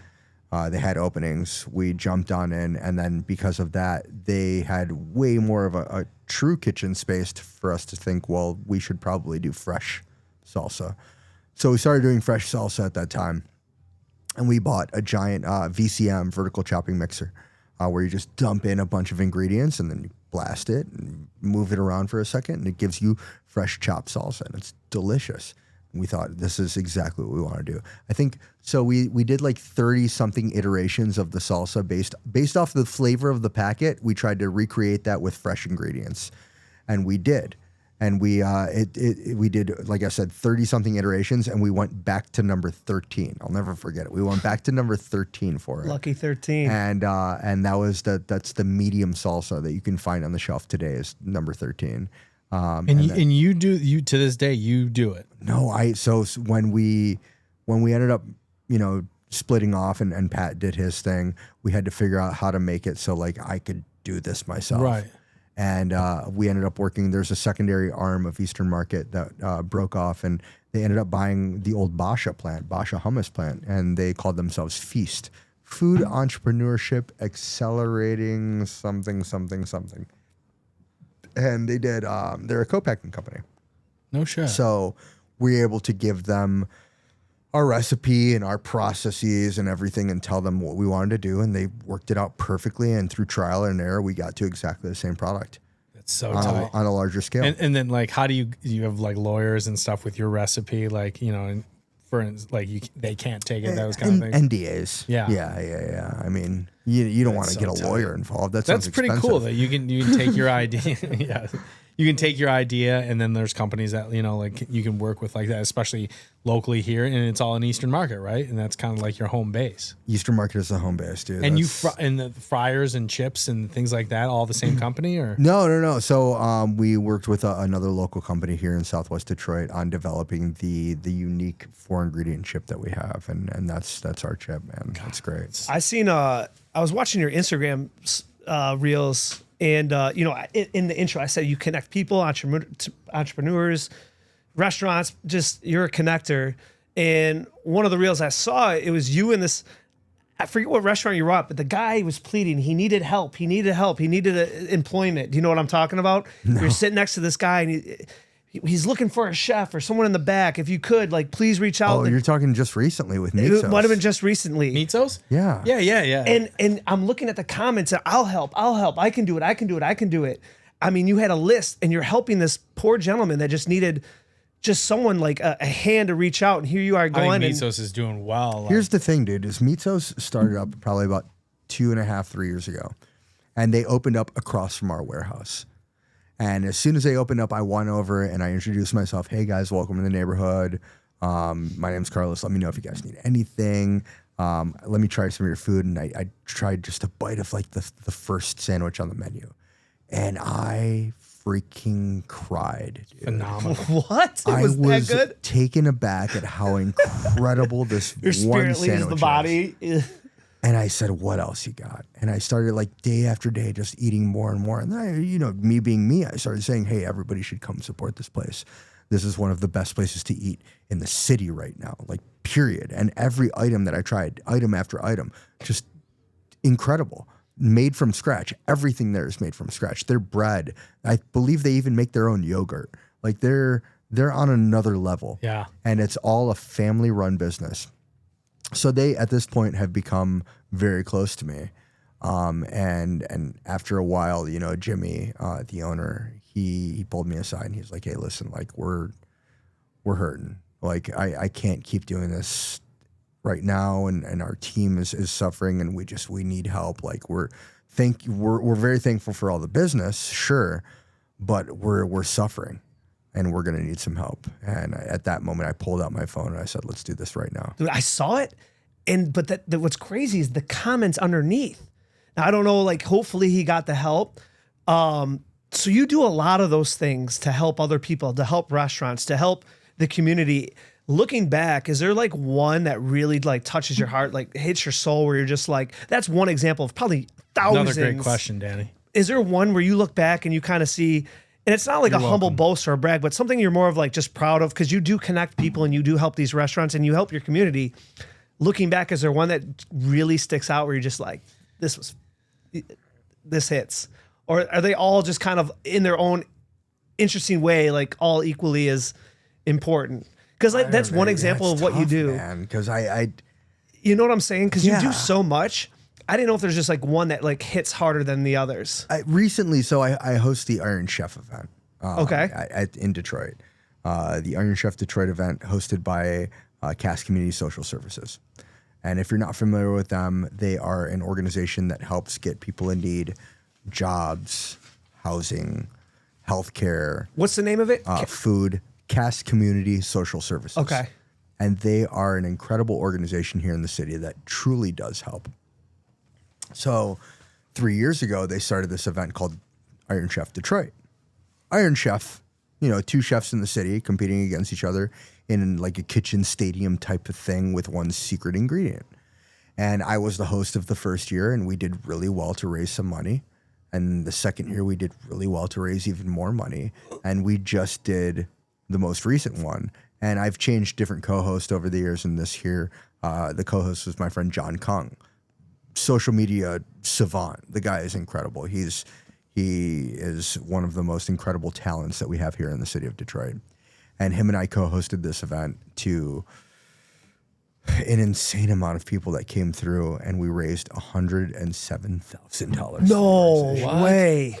They had openings. We jumped on in. And then because of that, they had way more of a true kitchen space for us to think, well, we should probably do fresh salsa. So we started doing fresh salsa at that time. And we bought a giant VCM, vertical chopping mixer, where you just dump in a bunch of ingredients and then you blast it and move it around for a second, and it gives you fresh chopped salsa, and it's delicious. And we thought this is exactly what we want to do. I think so. We did like 30 something iterations of the salsa based off the flavor of the packet. We tried to recreate that with fresh ingredients, and we did. And we did, like I said, 30 something iterations, and we went back to number 13. I'll never forget it. We went back to number 13 for it. Lucky 13. And that's the medium salsa that you can find on the shelf today is number 13. And you to this day you do it. No, so when we ended up, splitting off and Pat did his thing, we had to figure out how to make it so like I could do this myself. Right. And we ended up working. There's a secondary arm of Eastern Market that broke off, and they ended up buying the old Basha hummus plant, and they called themselves Feast, Food Entrepreneurship Accelerating something. And they did. They're a co-packing company. No shit. So we were able to give them our recipe and our processes and everything and tell them what we wanted to do, and they worked it out perfectly, and through trial and error we got to exactly the same product. That's so tight. On a larger scale. And then like how do you have like lawyers and stuff with your recipe, like and for instance, like they can't take it, those kind of things. NDAs. Yeah. I mean, you don't want to get a lawyer involved. That's pretty cool that you can take your idea. Yeah. You can take your idea, and then there's companies that like you can work with like that, especially locally here, and it's all in Eastern Market, right? And that's kind of like your home base. Eastern Market is the home base, dude. And and the fryers and chips and things like that, all the same company, or no. So we worked with another local company here in Southwest Detroit on developing the unique 4-ingredient chip that we have, and that's our chip, man. That's great. I was watching your Instagram reels. And, in the intro, I said you connect people, entrepreneurs, restaurants, just you're a connector. And one of the reels I saw, it was you in this, I forget what restaurant you were at, but the guy was pleading. He needed help. He needed employment. Do you know what I'm talking about? No. You're sitting next to this guy and he's looking for a chef or someone in the back. If you could, like, please reach out. Oh, you're talking just recently with Meatsos. It might have been just recently. Meatsos? Yeah. Yeah. And I'm looking at the comments and I'll help. I can do it. I mean, you had a list and you're helping this poor gentleman that just needed just someone like a hand to reach out. And here you are going. I think Meatsos is doing well. Here's the thing, dude, is Meatsos started up probably about 2.5, 3 years ago. And they opened up across from our warehouse. And as soon as they opened up, I went over and I introduced myself. Hey guys, welcome to the neighborhood. My name's Carlos. Let me know if you guys need anything. Let me try some of your food. And I tried just a bite of like the first sandwich on the menu. And I freaking cried. Dude. Phenomenal. What? I was that good? taken aback at how incredible this Your one spirit sandwich leaves the body. And I said, what else you got? And I started like day after day just eating more and more. And then, you know, me being me, I started saying, hey, everybody should come support this place. This is one of the best places to eat in the city right now, like period. And every item that I tried, item after item, just incredible. Made from scratch. Everything there is made from scratch. Their bread, I believe they even make their own yogurt. Like they're on another level. Yeah. And it's all a family run business. So they, at this point, have become very close to me. And after a while, you know, Jimmy, the owner, he pulled me aside and he's like, hey, listen, like we're hurting. Like I can't keep doing this right now. And our team is suffering and we need help. Like we're very thankful for all the business, sure, but we're suffering. And we're going to need some help. And at that moment, I pulled out my phone and I said, let's do this right now. Dude, I saw it. But what's crazy is the comments underneath. Now, I don't know, like, hopefully he got the help. So you do a lot of those things to help other people, to help restaurants, to help the community. Looking back, is there like one that really like touches your heart, like hits your soul where you're just like, that's one example of probably thousands. Another great question, Danny. Is there one where you look back and you kind of see, and it's not like humble boast or a brag, but something you're more of like just proud of because you do connect people and you do help these restaurants and you help your community. Looking back, is there one that really sticks out where you're just like, this hits? Or are they all just kind of in their own interesting way, like all equally as important? Because like, that's one example of what you do. Man, because you know what I'm saying? Because you do so much. I didn't know if there's just like one that like hits harder than the others. Recently, I host the Iron Chef event. In Detroit. The Iron Chef Detroit event hosted by Cass Community Social Services. And if you're not familiar with them, they are an organization that helps get people in need jobs, housing, healthcare. What's the name of it? Food. Cass Community Social Services. Okay. And they are an incredible organization here in the city that truly does help. So 3 years ago, they started this event called Iron Chef Detroit. Iron Chef, you know, two chefs in the city competing against each other in like a kitchen stadium type of thing with one secret ingredient. And I was the host of the first year and we did really well to raise some money. And the second year we did really well to raise even more money. And we just did the most recent one. And I've changed different co-hosts over the years. And this year, the co-host was my friend John Kung. Social media savant. The guy is incredible. He is one of the most incredible talents that we have here in the city of Detroit. And him and I co-hosted this event to an insane amount of people that came through, and we raised $107,000. No way.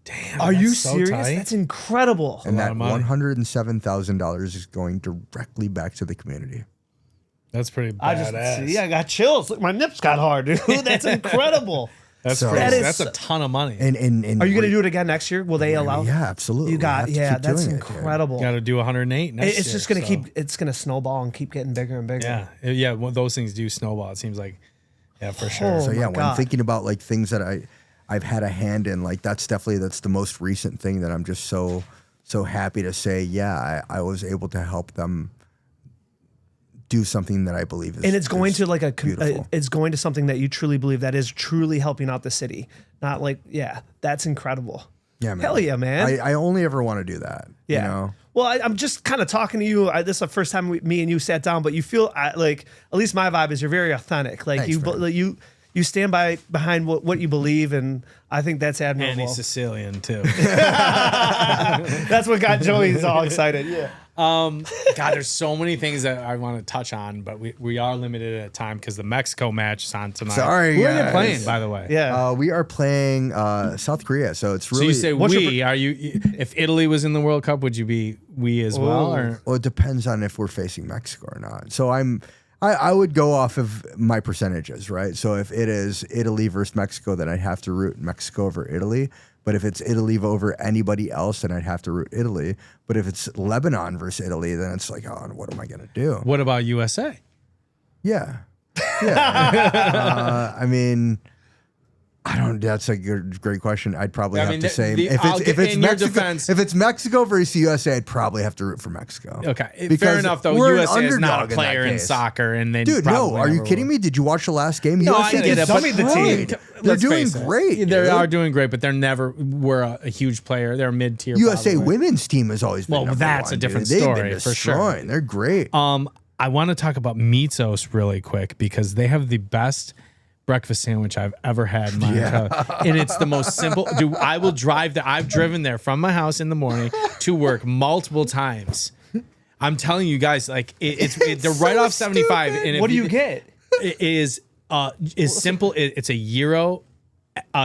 Damn. Are you so serious? tight. That's incredible. And that $107,000 is going directly back to the community. That's pretty badass. I got chills. Look, my nips got hard, dude. That's incredible. That's So- crazy. That is- That's a ton of money. And Are you going to do it again next year? Will they allow? Yeah, absolutely. You got, We have to keep that's doing it, dude. incredible. Got to do 108 next It's year, just going to so. it's going to snowball and keep getting bigger and bigger. Yeah. Well, those things do snowball. It seems like, for sure. Oh So yeah, my when God. thinking about like things that I've had a hand in, like that's the most recent thing that I'm just so happy to say. Yeah, I was able to help them do something that I believe is, And it's going to like beautiful. it's going to something that you truly believe that is truly helping out the city. Not like, that's incredible. Yeah, man. Hell yeah, man. I only ever want to do that. Yeah. You know? Well, I'm just kind of talking to you. This is the first time me and you sat down, but you feel like, at least my vibe is you're very authentic. Like Thanks, you stand behind what you believe, and I think that's admirable. And he's Sicilian too. That's what got Joey's all excited. Yeah. God, there's so many things that I want to touch on, but we are limited at time because the Mexico match is on tonight. Sorry, Who are guys. they playing, by the way? Yeah. We are playing South Korea, so it's really. So you say are you? If Italy was in the World Cup, would you be we as well? Or? Well, it depends on if we're facing Mexico or not. So I would go off of my percentages, right? So if it is Italy versus Mexico, then I'd have to root Mexico over Italy. But if it's Italy over anybody else, then I'd have to root Italy. But if it's Lebanon versus Italy, then it's like, oh, what am I gonna do? What about USA? Yeah. I mean, I don't. That's a great question. I'd probably have to say if it's Mexico, if it's Mexico versus USA, I'd probably have to root for Mexico. Okay, Because fair enough. Though we're an USA is not underdog a player in that in case. soccer, and they Dude, no, are you kidding me? Did you watch the last game? No, I USA get it. Tell me the team. They're Let's doing face it. great. They dude. are doing great, but they're never were a huge player. They're mid-tier. USA probably. women's team has always been. Well, number that's one, a different dude. They've story, been for sure. destroying. They're great. I want to talk about Mitos really quick because they have the best breakfast sandwich I've ever had in my entire life. And it's the most simple. Dude, I will drive there. I've driven there from my house in the morning to work multiple times. I'm telling you guys, like they're right off 75. And What do you get? It is simple. It's a gyro,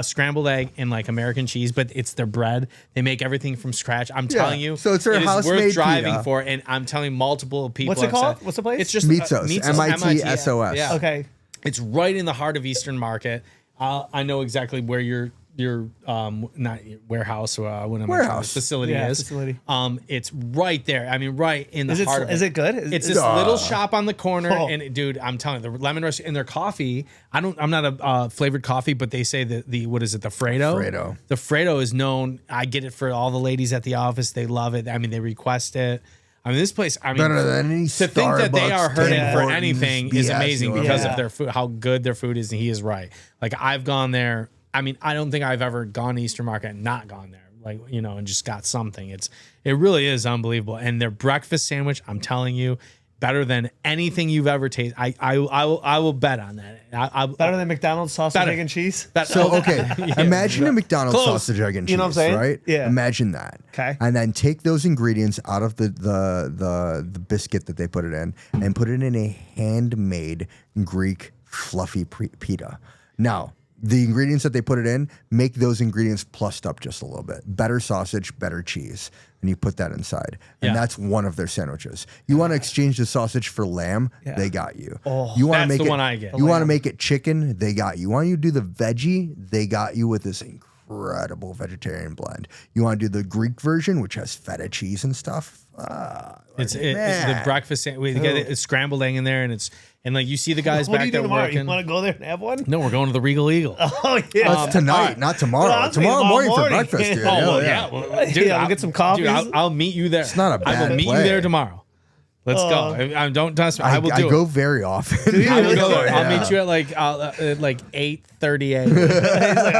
scrambled egg, and like American cheese, but it's their bread. They make everything from scratch. I'm telling you, So it's their it is house-made worth driving pita. for. And I'm telling multiple people. What's it I've called? said- What's the place? It's just Mitos, M-I-T-S-O-S. Yeah. Okay. It's right in the heart of Eastern Market. I know exactly where your not warehouse or what am I Warehouse. facility Yeah, is. facility. It's right there. I mean, right in the Is heart of it. it good? It's this little shop on the corner, Oh. and dude, I'm telling you, the lemon roast and their coffee. I'm not a flavored coffee, but they say the what is it? The Fredo. Fredo. The Fredo is known. I get it for all the ladies at the office. They love it. I mean, they request it. I mean, this place. I mean, Better than any to think that they are Starbucks, hurting Tim for Hortons, anything is BS, amazing you know. because Yeah. of their food, how good their food is, and he is right. Like I've gone there. I mean, I don't think I've ever gone to Eastern Market and not gone there, like, you know, and just got something. It really is unbelievable. And their breakfast sandwich, I'm telling you, better than anything you've ever tasted. I will bet on that. Better than McDonald's sausage, egg, and cheese? So okay, imagine a McDonald's Close. sausage, egg, and cheese. You know what I'm saying? Right? Yeah. Imagine that. Okay. And then take those ingredients out of the biscuit that they put it in, and put it in a handmade Greek fluffy pita. Now, the ingredients that they put it in, make those ingredients plussed up just a little bit. Better sausage, better cheese. And you put that inside. And Yeah. that's one of their sandwiches. You want to exchange the sausage for lamb, they got you. Oh, you want to that's make the it, one I get. You want to make it chicken, they got you. Want you to do the veggie, they got you with this incredible vegetarian blend. You want to do the Greek version, which has feta cheese and stuff. It's the breakfast sandwich. We get it's scrambled egg in there, and like you see the guys What do back you do there tomorrow? working. You want to go there and have one? No, we're going to the Regal Eagle. Oh, yeah. That's tonight, not tomorrow. Well, I'm thinking tomorrow morning for morning. breakfast, dude. Oh, well, yeah. yeah. Well, dude, Yeah, we'll get some coffees. Dude, I'll meet you there. It's not a I will bad meet you play. there tomorrow. Let's go. I don't trust me. I will do I it. go very often. I will go there. Yeah. I'll meet you at like 8:30 a.m.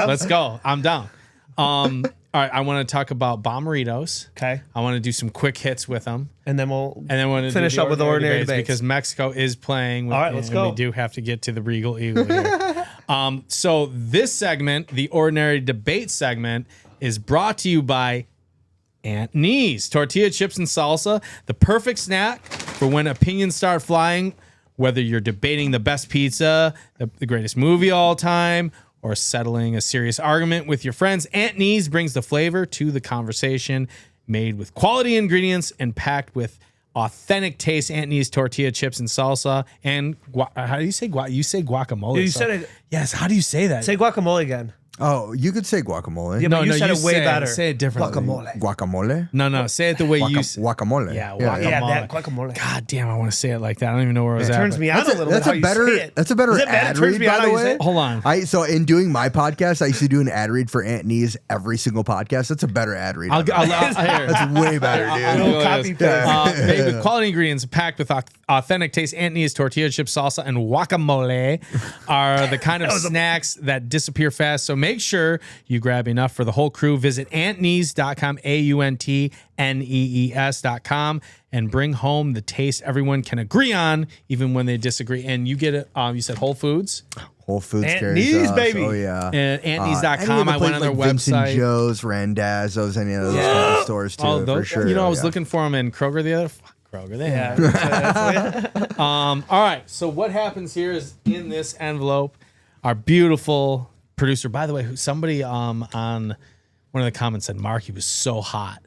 Let's go. I'm down. All right, I want to talk about Bomberitos. Okay. I want to do some quick hits with them. And then we'll We'll finish up with the ordinary debates. because Mexico is playing. All right, let's go. We do have to get to the Regal Eagle here. So this segment, the ordinary debate segment, is brought to you by Aunt Knees tortilla chips and salsa, the perfect snack for when opinions start flying. Whether you're debating the best pizza, the greatest movie of all time, or settling a serious argument with your friends, Aunt Knees brings the flavor to the conversation. Made with quality ingredients and packed with authentic taste. Aunt Knees tortilla chips and salsa. And how do you say you say guacamole? You said it. Yes. How do you say that? Say guacamole again. Oh, you could say guacamole. Yeah, but you said it way better. Say it differently. Guacamole. Guacamole? No. Say it the way you say. Guacamole. Yeah, Yeah, guacamole. that guacamole. God damn, I want to say it like that. I don't even know where I was It at. turns but- me on a little bit. That's how a you better. say it. That's a better Is it better? ad Turns read, me on by how the you say way. it? Hold on. So in doing my podcast, I used to do an ad read for Aunt Knees every single podcast. That's a better ad read. I'll, ever. I'll, here. That's way better, dude. I'll No go copy with this. paste. Made with quality ingredients, packed with authentic taste. Aunt Knees tortilla chip salsa and guacamole are the kind of snacks that disappear fast. So make sure you grab enough for the whole crew. Visit antnees.com, AUNTNEES.com, and bring home the taste everyone can agree on, even when they disagree. And you get it, you said Whole Foods? Whole Foods Aunt carries Nees, us. baby. Oh, yeah. And antnees.com. Any of the I went on their places like website. Vincent Joe's, Randazzo's, any of those kind of stores, too, Oh, for sure. You know, I was yeah. looking for them in Kroger the other. Fuck Kroger. They have. All right. So what happens here is in this envelope, our beautiful producer. By the way, somebody on one of the comments said Mark, he was so hot.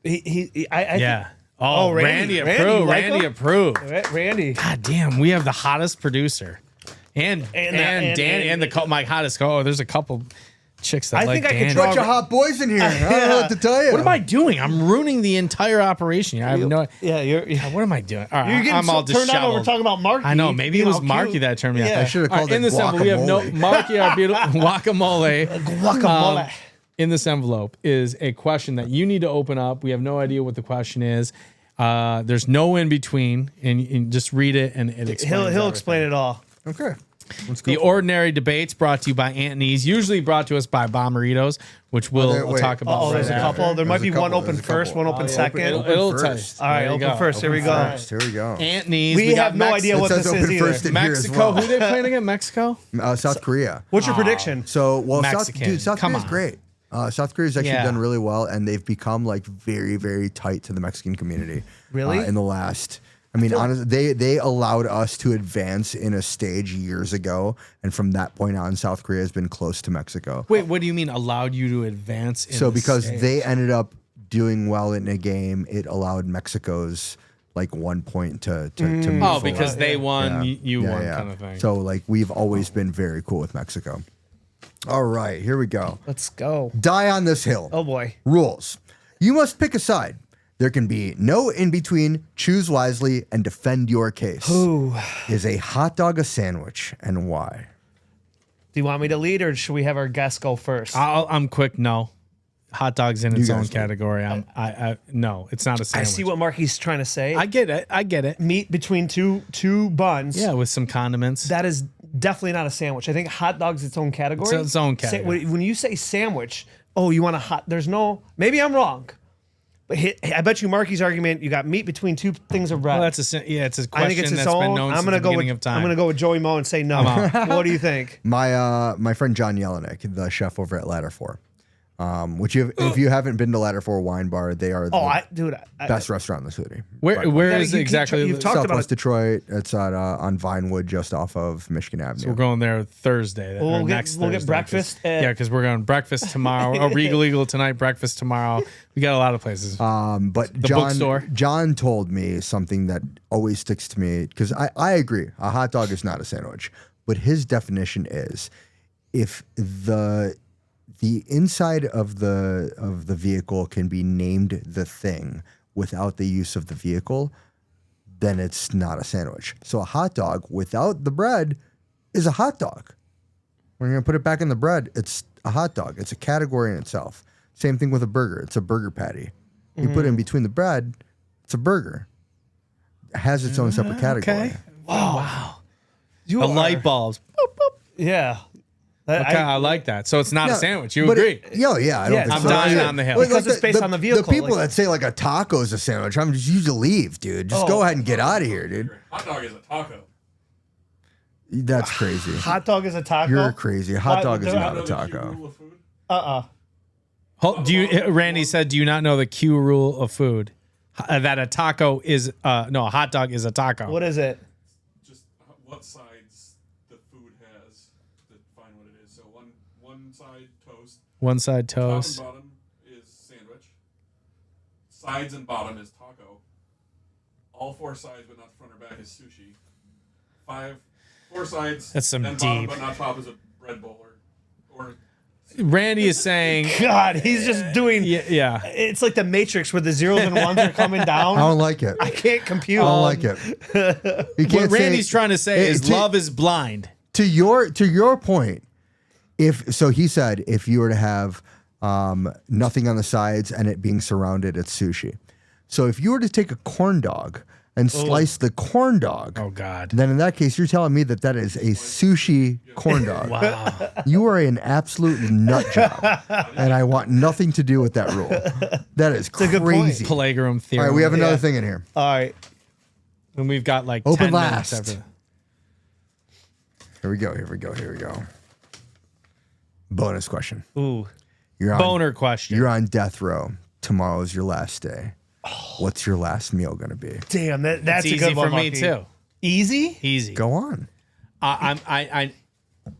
Yeah. Oh, Randy. Randy approved. Randy. God damn, we have the hottest producer, and Danny, and my hottest. Oh, there's a couple chicks that I like think I could Danny. draw- Bunch of hot boys in here. I don't know what to tell you. What am I doing? I'm ruining the entire operation. I have no. Yeah, What am I doing? All right, you're getting I'm all turned on when we're disheveled. talking about Marky. I know. Maybe it being was all Marky cute. that turned me Yeah. off. I should have All called right, in it this envelope, we have no guacamole. Marky, our beautiful guacamole. Guacamole. In this envelope is a question that you need to open up. We have no idea what the question is. There's no in between, and just read it, and it explains. He'll explain it all. Okay. Let's go. The Ordinary Debates brought to you by Aunt Nees, usually brought to us by Bomberitos, which we'll wait. talk about. Oh, there's a right couple. after. There might There's be a one couple. open There's a first, couple. one open second. It'll tell you. first. All right, There you open go. first. Here we go. First, here we go. Aunt Nees. We got have no idea what It this says is open either. first in here as Mexico. well. Who they playing again? Mexico. South Korea. What's your prediction? So, well, Mexican. South Come Korea's on. great. South Korea's actually Yeah. done really well, and they've become like very, very tight to the Mexican community. Really? In the last, I mean, honestly, they allowed us to advance in a stage years ago, and from that point on, South Korea has been close to Mexico. Wait, what do you mean allowed you to advance? In So the because stage? they ended up doing well in a game, it allowed Mexico's like 1 point to move Oh, forward. because they won, Yeah. you Yeah, won, yeah. kind of thing. So like we've always been very cool with Mexico. All right, here we go. Let's go. Die on this hill. Oh boy. Rules. You must pick a side. There can be no in between. Choose wisely and defend your case. Ooh. Is a hot dog a sandwich and why? Do you want me to lead, or should we have our guest go first? I'm quick. No, hot dogs in its guys own lead. category. No, it's not a I sandwich. see what Marky's trying to say. I get it. Meat between two buns. Yeah, with some condiments. That is definitely not a sandwich. I think hot dog's its own category. It's its own category. When you say sandwich, you want a hot. There's no. Maybe I'm wrong, but I bet you Marky's argument. You got meat between two things of bread. Well, it's a question I think it's its that's own. been known I'm since gonna the go beginning with. of time. I'm gonna go with Joey Moe and say no. What do you think? My friend John Jelinek, the chef over at Ladder 4, which if you haven't been to Ladder 4 Wine Bar, they are the best restaurant in the city. Where is You keep exactly? you've talked about Southwest it. Detroit. It's at on Vinewood, just off of Michigan Avenue. We're going there Thursday. Well, or we'll get- next we'll get Thursday, breakfast 'cause- at- yeah, because we're going breakfast tomorrow. Oh, Regal Eagle tonight, breakfast tomorrow. We got a lot of places. But The bookstore. John told me something that always sticks to me because I agree. A hot dog is not a sandwich, but his definition is if the inside of the vehicle can be named the thing without the use of the vehicle, then it's not a sandwich. So a hot dog without the bread is a hot dog. When you're gonna put it back in the bread, it's a hot dog. It's a category in itself. Same thing with a burger. It's a burger patty. You put it in between the bread, it's a burger. It has its own separate category. Okay. Wow. You The are- light bulbs. Yeah. Okay, I like that. So it's not a No, sandwich. You but agree? Yeah, I don't Yeah, think I'm so. dying on the hill. Because it's based on the vehicle, The people like- that say like a taco is a sandwich, I'm just you to leave, dude. Just go ahead and get out of here, dude. Hot dog is a taco. That's crazy. Hot dog is a taco. You're crazy. A hot Why- dog is I not a Know the key taco. rule of food? Do you? Randy said, "Do you not know the Q rule of food? That a taco is no, a hot dog is a taco." What is it? Just what sides the food has to define what it is. So one side toast, One side top and toast. bottom is sandwich. Sides and bottom is taco. All four sides but not the front or back is sushi. Four sides. That's some and bottom deep- but not top is a bread bowl or Randy is saying, God, he's just doing. yeah. It's like the Matrix where the zeros and ones are coming down. I don't like it. I can't compute. I don't like it. You What can't Randy's say, trying to say is to- love is blind. to your point. If so, he said if you were to have nothing on the sides and it being surrounded, it's sushi. So if you were to take a corn dog and slice the corn dog. Oh God. Then in that case, you're telling me that is a sushi corn dog. Wow. You are an absolute nut job, and I want nothing to do with that rule. That is a good point. crazy. Pelagium theory. All right, we have another thing in here. All right. And we've got like Open 10 last. minutes after. Here we go. Bonus question. Ooh. You're on, Boner question. You're on death row. Tomorrow is your last day. What's your last meal going to be? Damn, that's it's a good easy one, for me Lucky. too. Easy? Easy. Go on.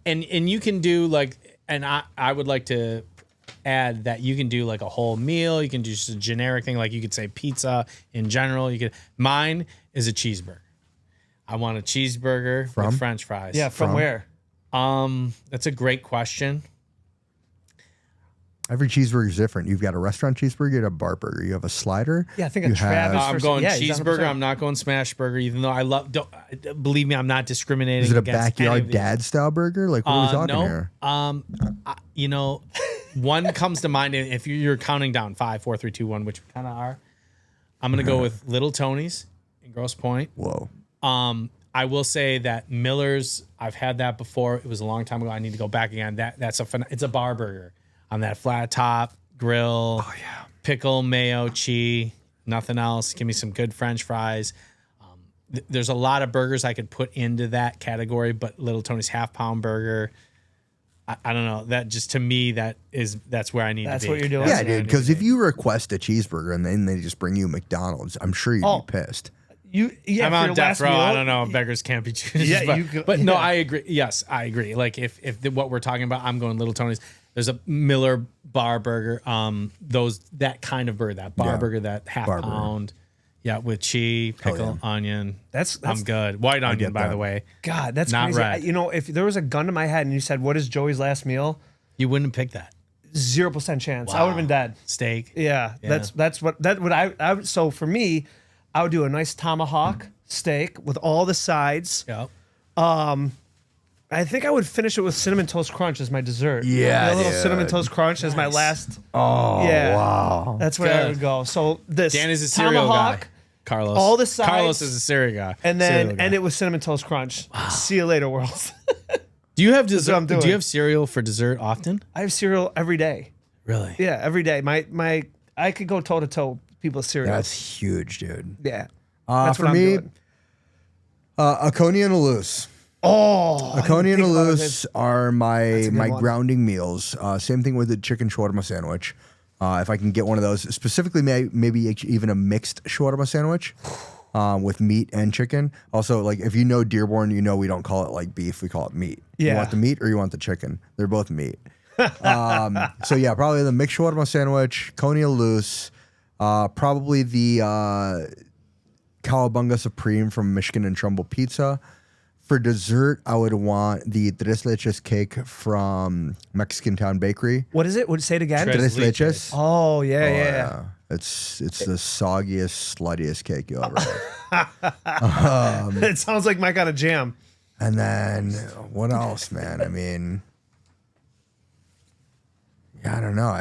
And you can do like, and I would like to add that you can do like a whole meal. You can do just a generic thing. Like you could say pizza in general. Mine is a cheeseburger. I want a cheeseburger with French fries. Yeah, from where? That's a great question. Every cheeseburger is different. You've got a restaurant cheeseburger, you have a bar burger, you have a slider. Yeah, I think a you Travis. I'm going cheeseburger. I'm not going smash burger, even though believe me, I'm not discriminating. Is it a against any backyard of these. dad style burger? Like what are we talking no. here? One comes to mind if you're counting down 5, 4, 3, 2, 1, which we kind of are. I'm gonna go with Little Tony's in Grosse Pointe. Whoa. I will say that Miller's. I've had that before. It was a long time ago. I need to go back again. It's a bar burger on that flat top grill. Oh yeah. Pickle, mayo, cheese, nothing else. Give me some good French fries. There's a lot of burgers I could put into that category, but Little Tony's half-pound burger. I don't know. That just to me that's where I need to be. That's what you're doing. Yeah, dude. Because if you request a cheeseburger and then they just bring you McDonald's, I'm sure you'd be pissed. I'm on death row. I don't know. Beggars can't be choosers. Yeah, but no, I agree. Yes, I agree. Like if what we're talking about, I'm going Little Tony's. There's a Miller bar burger. That kind of burger, that bar burger, that half pound. Yeah, with cheese, pickle, onion. That's I'm good. White onion, by the way. God, that's not crazy. red. If there was a gun to my head and you said, "What is Joey's last meal?" You wouldn't pick that. 0% chance. I would have been dead. Steak. Yeah. That's what I would. So for me, I would do a nice tomahawk steak with all the sides. Yep. I think I would finish it with cinnamon toast crunch as my dessert. Yeah, a little dude. cinnamon toast crunch as my last. Oh, Yeah. wow. That's where I would go. So this Dan is a cereal tomahawk, guy. Carlos. all the sides. Carlos is a cereal guy. and Cereal then guy. end it with cinnamon toast crunch. See you later, world. Do you have what dessert? I'm doing. Do you have cereal for dessert often? I have cereal every day. Really? Yeah, every day. My I could go toe to toe with people's cereal. That's huge, dude. Yeah. That's For what I'm me, doing. a coney and a loose. Oh, A coney and a think about it. loose are my good one. grounding meals. Same thing with the chicken shawarma sandwich. If I can get one of those, specifically maybe even a mixed shawarma sandwich with meat and chicken. Also, like if you know Dearborn, you know we don't call it like beef, we call it meat. You Yeah. want the meat or you want the chicken? They're both meat. So yeah, probably the mixed shawarma sandwich, coney and loose, probably the Cowabunga Supreme from Michigan and Trumbull Pizza. For dessert, I would want the Tres Leches cake from Mexican Town Bakery. What is it? Would you say it again? Tres Tres Leches. Oh yeah. It's the soggiest, sluttiest cake you'll ever have. It sounds like Mike on a jam. And then what else, man? I mean, yeah, I don't know.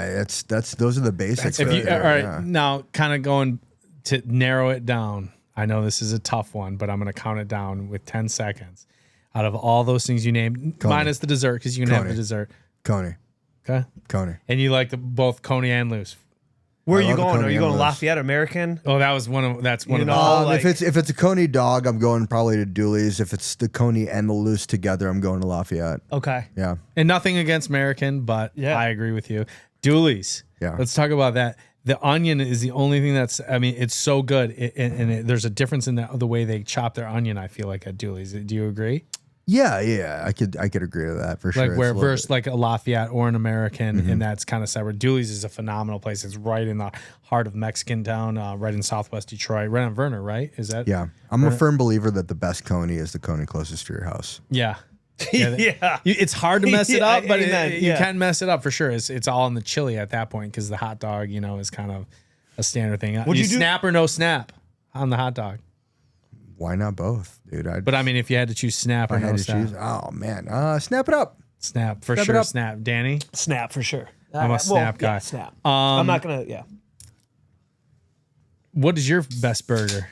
Those are the basics. If right you, there, all right, yeah. now kind of going to narrow it down. I know this is a tough one, but I'm going to count it down with 10 seconds. Out of all those things you named, minus the dessert, because you can have the dessert. Coney. Okay. Coney. And you like both Coney and loose. Where are I you love a going? Coney Are you and going loose. Lafayette American? Oh, that's one of know, the. like- if it's a Coney dog, I'm going probably to Dooley's. If it's the Coney and the loose together, I'm going to Lafayette. Okay. Yeah. And nothing against American, but Yeah. I agree with you. Dooley's. Yeah. Let's talk about that. The onion is the only thing that's, I mean, it's so good. There's a difference in the way they chop their onion, I feel like, at Dooley's. Do you agree? Yeah. I could agree to that for sure. Like It's where a little versus like a Lafayette or an American, and that's kind of separate. Dooley's is a phenomenal place. It's right in the heart of Mexican town, right in Southwest Detroit, right on Verner, right? Is that? Yeah. I'm a firm believer that the best Coney is the Coney closest to your house. Yeah. Yeah. It's hard to mess it Yeah, up, but amen. you Yeah. can mess it up for sure. It's all in the chili at that point because the hot dog, is kind of a standard thing. What'd You you do? snap or no snap on the hot dog? Why not both, dude? But I mean, if you had to choose snap or I no had to snap, choose. Oh man, snap it up. snap for Snap it sure. up. Snap, Danny. Snap for sure. I'm a snap guy. Yeah, snap. I'm not gonna. Yeah. What is your best burger?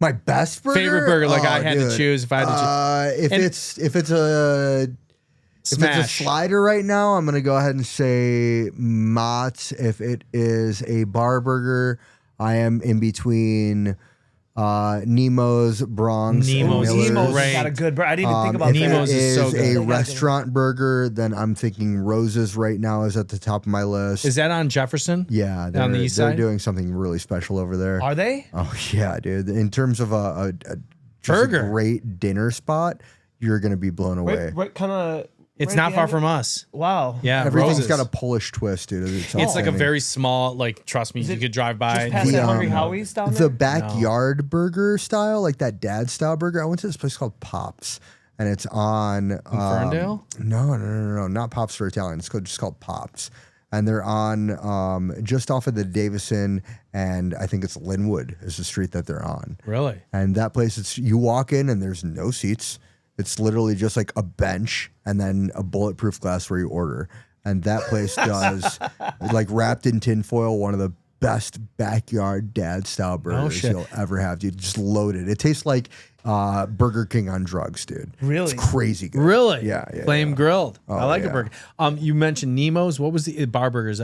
My best burger? Favorite burger, like I had to dude. choose if I had to choose. If it's a Smash. slider right now, I'm gonna go ahead and say Mott's. If it is a bar burger, I am in between Nemo's, Bronx, and Nemo's is Miller's. Nemo's great. got a good. I didn't even think about If that. Nemo's it is so is good. a restaurant burger, then I'm thinking Rose's right now is at the top of my list. Is that on Jefferson? Yeah, on the east they're side? doing something really special over there. Are they? Oh yeah, dude. In terms of a Burger. great dinner spot, you're gonna be blown away. What kind of? It's not far from us. Wow. Yeah, Everything's Rose's. got a Polish twist, dude. It's like a outstanding. very small, like, trust me, you could drive by. Just past The, that Hungry um, Howie's down the there. backyard burger style, like that dad style burger. I went to this place called Pops, and it's on Ferndale? No, not Pops for Italian. It's just called Pops, and they're on just off of the Davison, and I think it's Linwood is the street that they're on. Really? And that place, it's you walk in and there's no seats. It's literally just like a bench and then a bulletproof glass where you order. And that place does, like wrapped in tinfoil, one of the best backyard dad style burgers shit. you'll ever have, dude. Just loaded. It tastes like Burger King on drugs, dude. Really? It's crazy good. Really? Yeah. Flame grilled. Oh, I like a yeah. burger. You mentioned Nemo's. What was the bar burgers?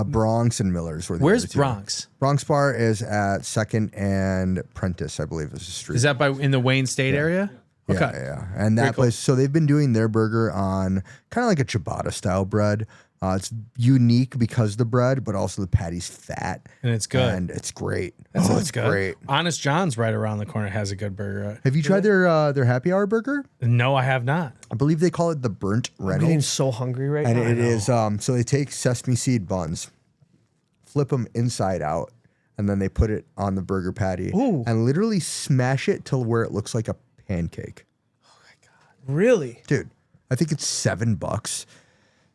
Bronx and Miller's. Were the Where's other two. Bronx? Bronx Bar is at 2nd and Prentice, I believe is the street. Is that in the Wayne State area? Okay. Yeah. And that cool. place, so they've been doing their burger on kind of like a ciabatta style bread. It's unique because of the bread, but also the patty's fat. And it's good. And it's great. That sounds it's good. great. Honest John's right around the corner has a good burger. Have you tried their happy hour burger? No, I have not. I believe they call it the burnt I'm getting Reynolds. so hungry right And now. it is, so they take sesame seed buns, flip them inside out, and then they put it on the burger patty Ooh. and literally smash it till where it looks like a pancake. Really? Dude, I think it's $7.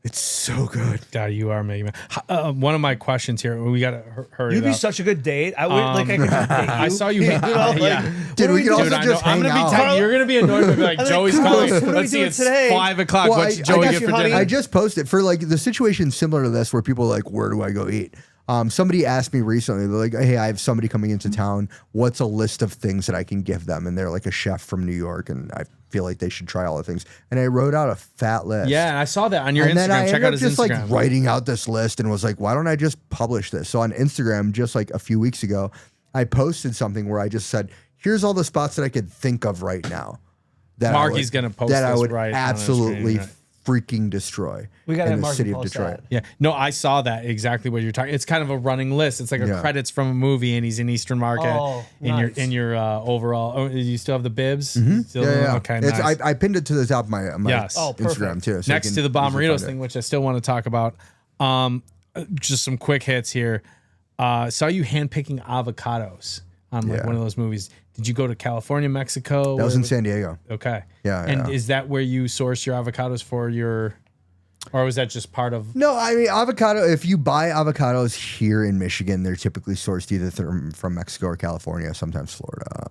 It's so good. God, you are making me. One of my questions here. We got to hurry. You'd it be up. such a good date. I would like. I could just date you. I saw you. You know, like, Yeah. Dude, what we are could doing? also Dude, I just know. I'm hang gonna be. out. You're gonna be annoyed with me. Like like, Joey's Carlos, calling. what are we Let's see. doing It's today? 5 o'clock. Well, What's I Joey got get you, for honey. dinner? I just posted for like the situation similar to this where people are like, where do I go eat? Somebody asked me recently, they're like, hey, I have somebody coming into town. What's a list of things that I can give them? And they're like a chef from New York, and I feel like they should try all the things. And I wrote out a fat list. Yeah, I saw that on your And then I Instagram. Check ended out up his just Instagram. like writing out this list and was like, why don't I just publish this? So on Instagram, just like a few weeks ago, I posted something where I just said, here's all the spots that I could think of right now. That Marky's gonna post that I this would right on his absolutely screen, right? freaking destroy We gotta in have the Marky city of post Detroit. that. Yeah, no, I saw that exactly what you're talking. It's kind of a running list. It's like a Yeah. credits from a movie, and he's in Eastern Market. Oh, nice. in your overall. Oh, you still have the bibs? Still, Yeah. Okay, It's, nice. I pinned it to the top of my Yes. Oh, Instagram perfect. too. so you Next can to the easily Bomberitos find it. thing, which I still want to talk about. Just some quick hits here. Saw you handpicking avocados on like Yeah. one of those movies. Did you go to California, Mexico? That was Where in San Diego. Okay. Yeah, And yeah. is that where you source your avocados for your, or was that just part of? No, I mean avocado. If you buy avocados here in Michigan, they're typically sourced either from Mexico or California, sometimes Florida.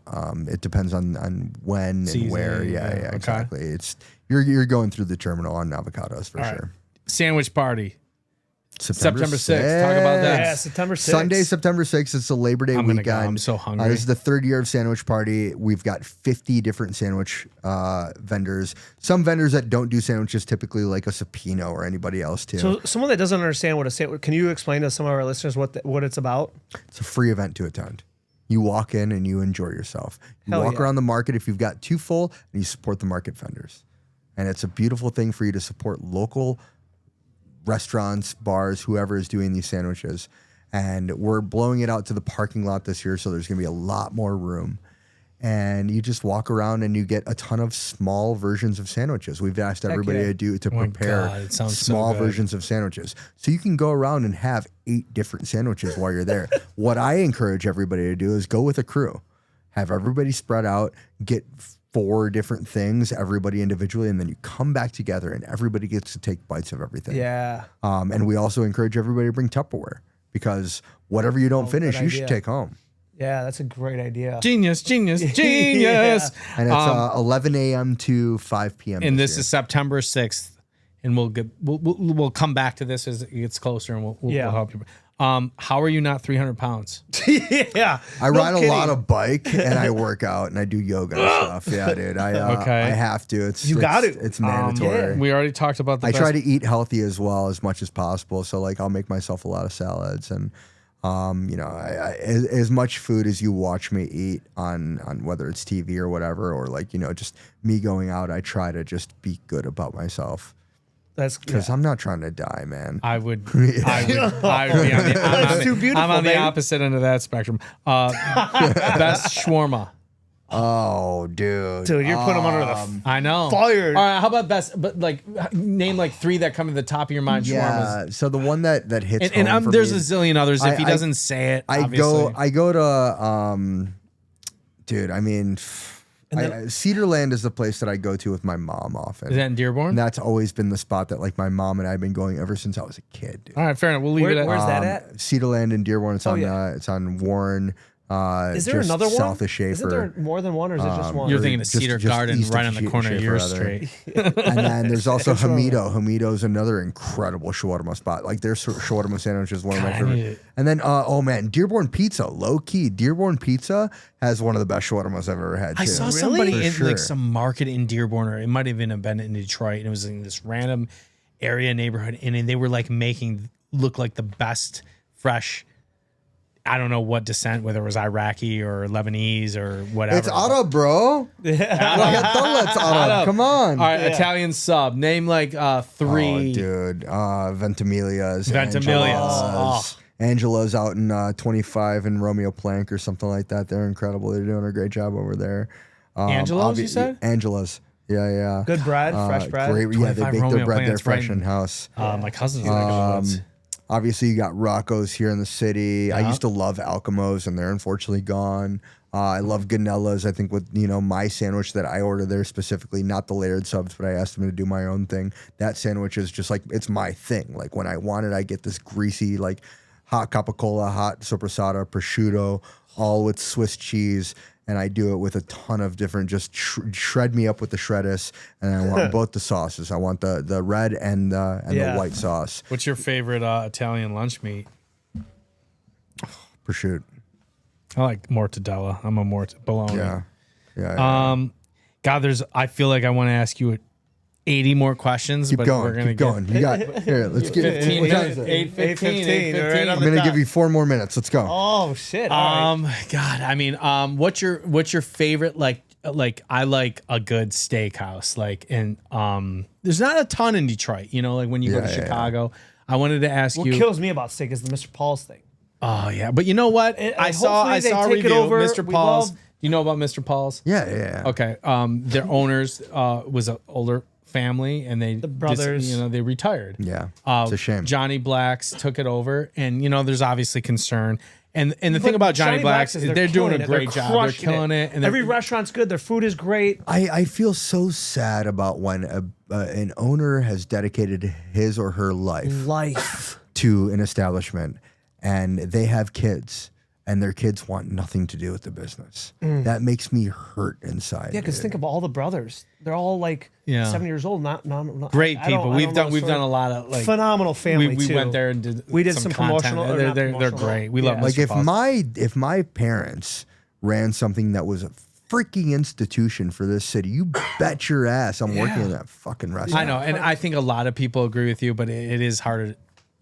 It depends on when Season, and where. Yeah, yeah, yeah, okay. exactly. It's you're going through the terminal on avocados for All right. sure. Sandwich party. September 6th. Talk about that. Yeah, September 6th. Sunday, September 6th. It's the Labor Day I'm gonna weekend. go. I'm so hungry. This is the third year of Sandwich Party. We've got 50 different sandwich vendors. Some vendors that don't do sandwiches, typically like a Supino or anybody else too. So someone that doesn't understand what a sandwich, can you explain to some of our listeners what it's about? It's a free event to attend. You walk in and you enjoy yourself. You Hell walk yeah. around the market if you've got too full, and you support the market vendors. And it's a beautiful thing for you to support local restaurants, bars, whoever is doing these sandwiches. And we're blowing it out to the parking lot this year, so there's going to be a lot more room. And you just walk around and you get a ton of small versions of sandwiches. We've asked everybody yeah. to my prepare God, it sounds so small good. versions of sandwiches. So you can go around and have 8 different sandwiches while you're there. What I encourage everybody to do is go with a crew. Have everybody spread out, get 4 different things, everybody individually, and then you come back together and everybody gets to take bites of everything. Yeah. And we also encourage everybody to bring Tupperware because whatever you don't finish, good you should idea. take home. Yeah, that's a great idea. Genius. And it's 11 a.m. to 5 p.m. And this is September 6th and we'll come back to this as it gets closer, and we'll help you. How are you not 300 pounds? Yeah. I ride a lot of bike and I work out and I do yoga and stuff. Yeah, dude. I have to. It's mandatory. We already talked about I try to eat healthy as well as much as possible. So like I'll make myself a lot of salads and as much food as you watch me eat on whether it's TV or whatever, or like, just me going out, I try to just be good about myself. That's because I'm not trying to die, man. I would be on the opposite end of that spectrum. Best shawarma. Oh, dude, you're putting them under the I know. fire. All right, how about best? But like, name like 3 that come to the top of your mind. Yeah. Shawarmas. So the one that hits and home for there's me a zillion others. If he doesn't say it, I go to dude. I mean. Cedarland is the place that I go to with my mom often. Is that in Dearborn? And that's always been the spot that like my mom and I have been going ever since I was a kid. Dude. All right, fair enough. We'll leave it at Where's that at? Cedarland in Dearborn. It's on Warren. Is there another one? South of Schaefer. Isn't there more than one, or is it just one? You're thinking of Cedar Garden right on the corner of your street. And then there's also Hamido. Hamido's another incredible shawarma spot. Like their shawarma sandwich is one of my favorite. And then, Dearborn Pizza. Low key, Dearborn Pizza has one of the best shawarmas I've ever had, too. I saw somebody in like some market in Dearborn, or it might have even been in Detroit, and it was in this random area neighborhood, and they were like making look like the best fresh, I don't know what descent, whether it was Iraqi or Lebanese or whatever. It's Arab, bro. It's Arab. Come on. All right, Italian sub. Name like 3. Oh, dude. Ventimilia's. Angela's out in 25 and Romeo Plank or something like that. They're incredible. They're doing a great job over there. Angela's, you said? Angela's. Yeah. Good bread, fresh bread. Great. Yeah, they bake their bread there fresh in house. My cousins are like obviously, you got Rocco's here in the city. Yeah. I used to love Alchemos, and they're unfortunately gone. I love Ganella's. I think with my sandwich that I order there specifically, not the layered subs, but I asked them to do my own thing. That sandwich is just like, it's my thing. Like when I want it, I get this greasy, like hot capicola, hot sopressata, prosciutto, all with Swiss cheese. And I do it with a ton of different, just shred me up with the shreddis. And I want both the sauces. I want the red and the white sauce. What's your favorite Italian lunch meat? Prosciutto. I like mortadella. I'm a bologna. Yeah. God, I feel like I want to ask you 80 more questions, keep going. You got here. Let's get 15 minutes. 8:15. I'm gonna give you 4 more minutes. Let's go. Oh shit! God, I mean, what's your favorite like I like a good steakhouse, there's not a ton in Detroit, like when you go to Chicago. I wanted to ask you. What kills me about steak is the Mr. Paul's thing. Oh yeah, but you know what? I saw a review. Mr. Paul's. Do you know about Mr. Paul's? Yeah. Okay. Their owners was an older family, and the brothers, they retired. Yeah, it's a shame. Johnny Black's took it over, and there's obviously concern. And the thing about Johnny Black's is they're doing a great job. They're killing it. And every restaurant's good. Their food is great. I feel so sad about when an owner has dedicated his or her life to an establishment, and they have kids, and their kids want nothing to do with the business. That makes me hurt inside. Yeah, because think of all the brothers. They're all 7 years old. Not great people. We've done a lot of phenomenal family. We went there and did some content. promotional. They're great. We love like if my parents ran something that was a freaking institution for this city, you bet your ass I'm working in that fucking restaurant. I know, and I think a lot of people agree with you, but it is harder.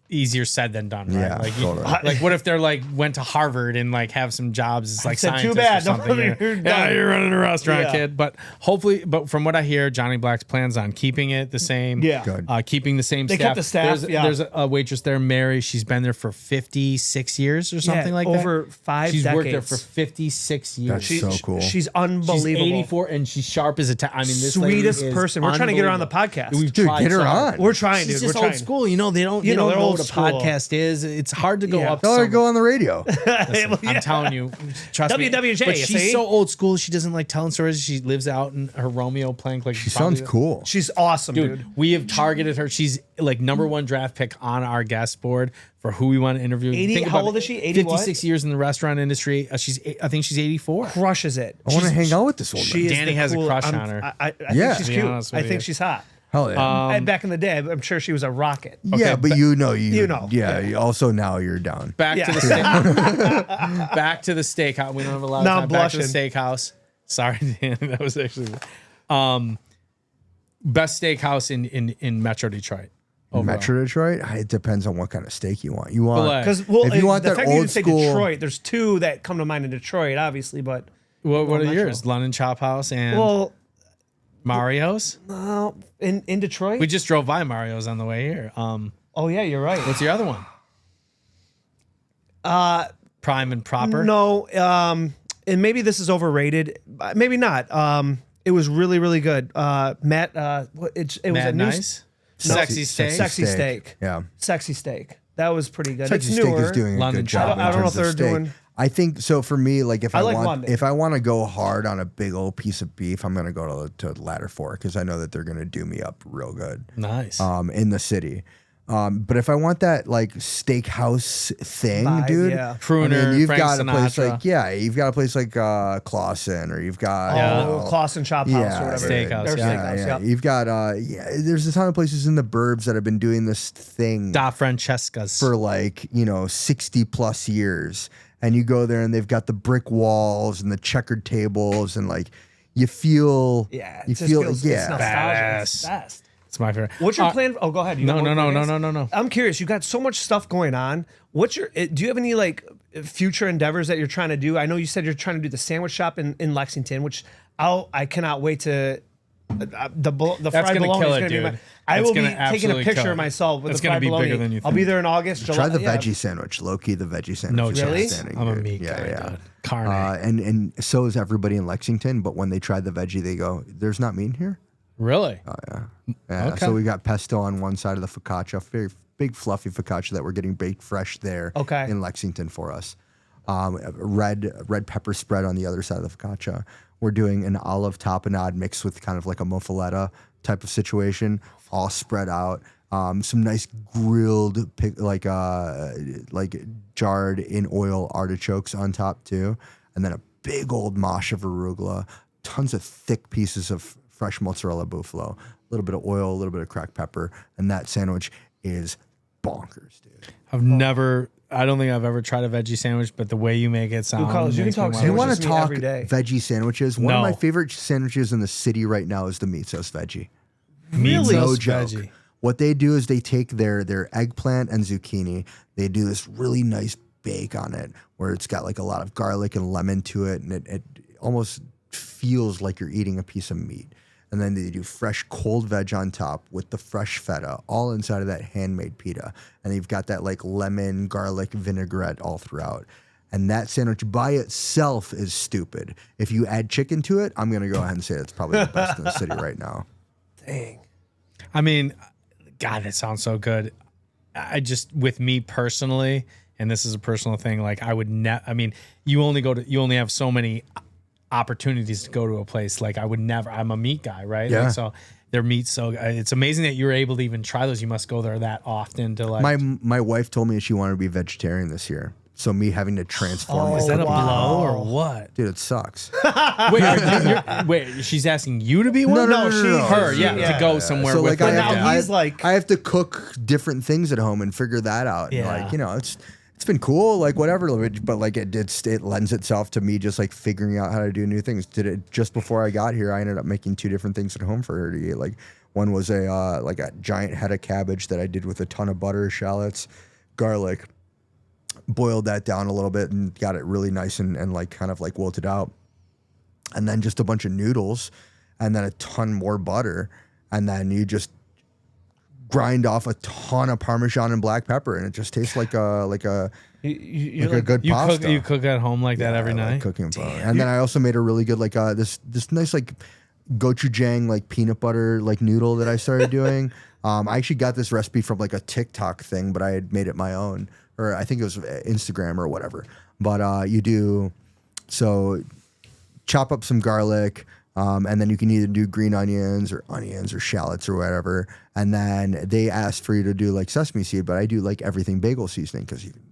Easier said than done, right? Yeah, totally. What if they're went to Harvard and have some jobs as scientists too bad. or something? You're running a restaurant, kid. But hopefully, from what I hear, Johnny Black's plans on keeping it the same. Yeah, good. Keeping the same they staff. Kept the staff. There's a waitress there, Mary. She's been there for 56 years or something like that. Over 5 She's decades. worked there for 56 years. That's so cool. She's unbelievable. She's 84 and she's sharp as a I mean, this sweetest person. We're trying to get her on the podcast. We've tried get her on. We're trying, She's dude. just We're old trying. school. They don't know what a podcast is. It's hard to go up. Tell her to go on the radio. Listen, I'm telling you, trust me. WWJ, But she's so old school. She doesn't like telling stories. She lives out in her Romeo Plank. She sounds cool. She's awesome, dude. We have targeted her. She's #1 draft pick on our guest board for who we want to interview. 80. How old is she? 80 56 years in the restaurant industry. I think she's 84. Crushes it. I want to hang out with this woman. Danny has a crush on her. I think she's cute. I think she's hot. Hell yeah. And back in the day, I'm sure she was a rocket. Yeah, but you know. Yeah. Yeah. Also now you're down. Back to the steak. Back to the steakhouse. We don't have a lot of Now time. I'm Back to the blushing. steakhouse. Sorry, Dan. That was actually best steakhouse in Metro Detroit. Overall. Metro Detroit. It depends on what kind of steak you want. You want But, Because if you want the that fact that you old didn't say school. Detroit, there's two that come to mind in Detroit, obviously, but What are Metro. yours? London Chop House and well, Mario's. in Detroit. We just drove by Mario's on the way here. Oh yeah, you're right. What's your other one? Prime and Proper. No, and maybe this is overrated. Maybe not. It was really, really good. Matt, it was Mad a new Nice. Sexy steak. Sexy steak. Yeah. Sexy steak. That was pretty good. Sexy It's Steak newer. is doing a London good job. Chop. I don't know if in terms of they're steak. doing- I think so. For me, like if I like want, London. if I want to go hard on a big old piece of beef, I'm gonna go to Ladder Fork because I know that they're gonna do me up real good. Nice. In the city. But if I want that like steakhouse thing, Vibe, dude, yeah. Crooner, you've Frank got a place Sinatra. you've got a place like Clausen, or you've got Clausen Chop House Yeah, or whatever. Steakhouse, Their yeah. steakhouse, yeah. yep. You've got there's a ton of places in the burbs that have been doing this thing Da Francesca's. for like 60 plus years, and you go there and they've got the brick walls and the checkered tables, and like you feel Yeah, it you just feel feels, yeah it's nostalgic. It's Badass. the best. It's my favorite. What's your plan? Oh, go ahead. You No, got no, more no, plans? no. I'm curious. You got so much stuff going on. What's your? Do you have any like future endeavors that you're trying to do? I know you said you're trying to do the sandwich shop in Lexington, which I cannot wait to. The That's fried gonna bologna kill is it, going to be dude. my. I That's will be gonna taking a absolutely picture kill of it. myself with It's the gonna fried be bologna. bigger than you I'll be think. there in August. Try the July, veggie sandwich. Low key, the veggie sandwich. No is chance. Really? outstanding, I'm a dude. meat guy, dude. Carne. And so is everybody in Lexington. But when they try the veggie, they go, "There's not meat in here." Really? Yeah. Okay. So we got pesto on one side of the focaccia, very big fluffy focaccia that we're getting baked fresh there. Okay. In Lexington for us. Red pepper spread on the other side of the focaccia. We're doing an olive tapenade mixed with kind of like a muffaletta type of situation, all spread out. Some nice grilled, like jarred in oil artichokes on top too, and then a big old mash of arugula, tons of thick pieces of fresh mozzarella buffalo, a little bit of oil, a little bit of cracked pepper, and that sandwich is bonkers, dude. I don't think I've ever tried a veggie sandwich, but the way you make it sound. Carlos, you can makes me talk wanna- You want Sandwiches to me talk every day. veggie sandwiches? One of No. my favorite sandwiches in the city right now is the meat sauce veggie. Really? No Sauce joke. veggie. What they do is they take their eggplant and zucchini. They do this really nice bake on it where it's got like a lot of garlic and lemon to it, and it almost feels like you're eating a piece of meat. And then they do fresh cold veg on top with the fresh feta, all inside of that handmade pita. And you've got that like lemon, garlic, vinaigrette all throughout. And that sandwich by itself is stupid. If you add chicken to it, I'm going to go ahead and say it's probably the best in the city right now. Dang. I mean, God, it sounds so good. I just, with me personally, and this is a personal thing, like I would never, I mean, you only have so many opportunities to go to a place. Like I would never, I'm a meat guy, right? Yeah. Like, so their meat's so, it's amazing that you're able to even try those. You must go there that often to like. My wife told me she wanted to be vegetarian this year. So me having to transform is that a myself, blow or what? dude, it sucks. Wait, she's asking you to be one? No, her, yeah. to go somewhere So with like her. I have, now to, he's like- I have to cook different things at home and figure that out. Yeah. And like, it's been cool, like whatever, but like it lends itself to me just like figuring out how to do new things. Did it just before I got here, I ended up making 2 different things at home for her to eat. Like one was a like a giant head of cabbage that I did with a ton of butter, shallots, garlic, boiled that down a little bit and got it really nice and like kind of like wilted out. And then just a bunch of noodles and then a ton more butter. And then you just grind off a ton of Parmesan and black pepper, and it just tastes like a good You pasta. cook at home like that every I like night? cooking pho. And then I also made a really good like this nice like gochujang like peanut butter like noodle that I started doing. I actually got this recipe from like a TikTok thing, but I had made it my own, or I think it was Instagram or whatever. But chop up some garlic. And then you can either do green onions or shallots or whatever. And then they asked for you to do like sesame seed, but I do like everything bagel seasoning because you can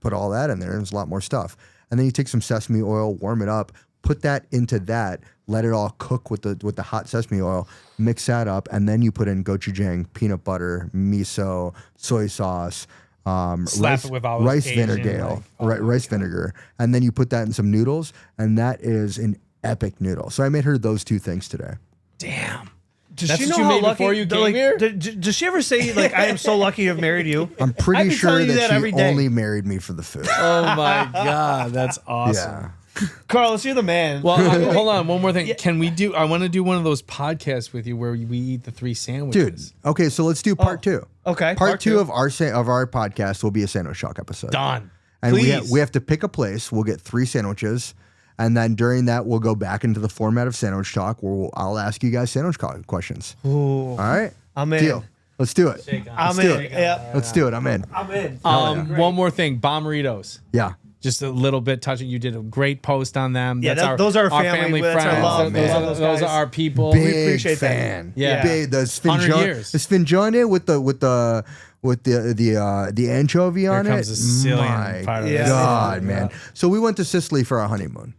put all that in there and there's a lot more stuff. And then you take some sesame oil, warm it up, put that into that, let it all cook with the hot sesame oil, mix that up, and then you put in gochujang, peanut butter, miso, soy sauce, Slap it with all those rice Asian, vinegar, like, rice vinegar, and then you put that in some noodles, and that is an epic noodle. So I made her those 2 things today. Damn. Does That's she what know you how made lucky, before you came like, here? Does she ever say, like, I am so lucky to have married you? I'm pretty I've been sure telling you that that every she day. only married me for the food. Oh my God, that's awesome. Yeah. Carlos, you're the man. Well, hold on, one more thing. Can we do? I want to do one of those podcasts with you where we eat the 3 Dude, sandwiches. okay, so let's do part 2. Okay. Part 2 of our podcast will be a sandwich talk episode. Done. And Please. we have to pick a place. We'll get 3 sandwiches. And then during that, we'll go back into the format of sandwich talk where I'll ask you guys sandwich questions. Ooh. All right? I'm in. Deal. Let's do it. I'm Let's in. do it. Yeah. Let's do it. I'm in. I'm in. One more thing, Bomberitos. Yeah. Just a little bit touching. You did a great post on them. Yeah, That's those are our family. That's our friends. love. Man. Those Those are guys. our people. Big appreciate that. fan. Yeah. Big, the 100 years. sfingione with the anchovy on comes it. the Sicilian My part of it. God, Yeah. man. So we went to Sicily for our honeymoon.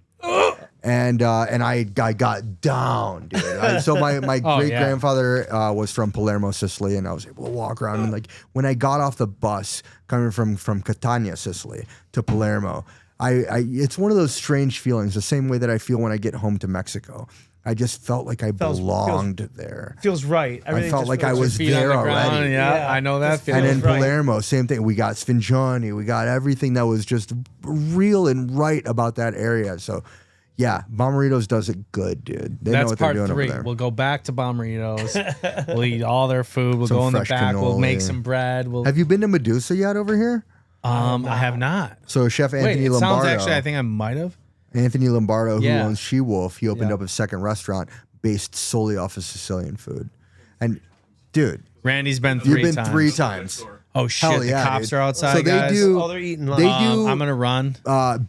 And I got down, dude. So my great grandfather was from Palermo, Sicily, and I was able to walk around. And like when I got off the bus coming from Catania, Sicily, to Palermo, it's one of those strange feelings. The same way that I feel when I get home to Mexico. I just felt like I belonged there. Feels right. I Everything felt just like feels I was Feet on there the ground. already. Yeah, Yeah. I know that Just feeling. And in right. Palermo, same thing. We got Sfingione. We got everything that was just real and right about that area. So, yeah, Bomberitos does it good, dude. They know That's what they're part doing 3. over there. We'll go back to Bomberitos. We'll eat all their food. We'll Some go in the fresh back. We'll make cannoli. some bread. We'll. Have you been to Medusa yet over here? I have not. So Chef Wait, Anthony it sounds Lombardo. actually. I think I might have. Anthony Lombardo, who Yeah. owns She Wolf, he opened Yeah. up a second restaurant based solely off of Sicilian food. And dude, Randy's been you've 3 been times. 3 times. Oh shit! Hell the yeah, cops dude. are outside, So they guys. do. Oh, they're eating They lunch. do. I'm gonna run.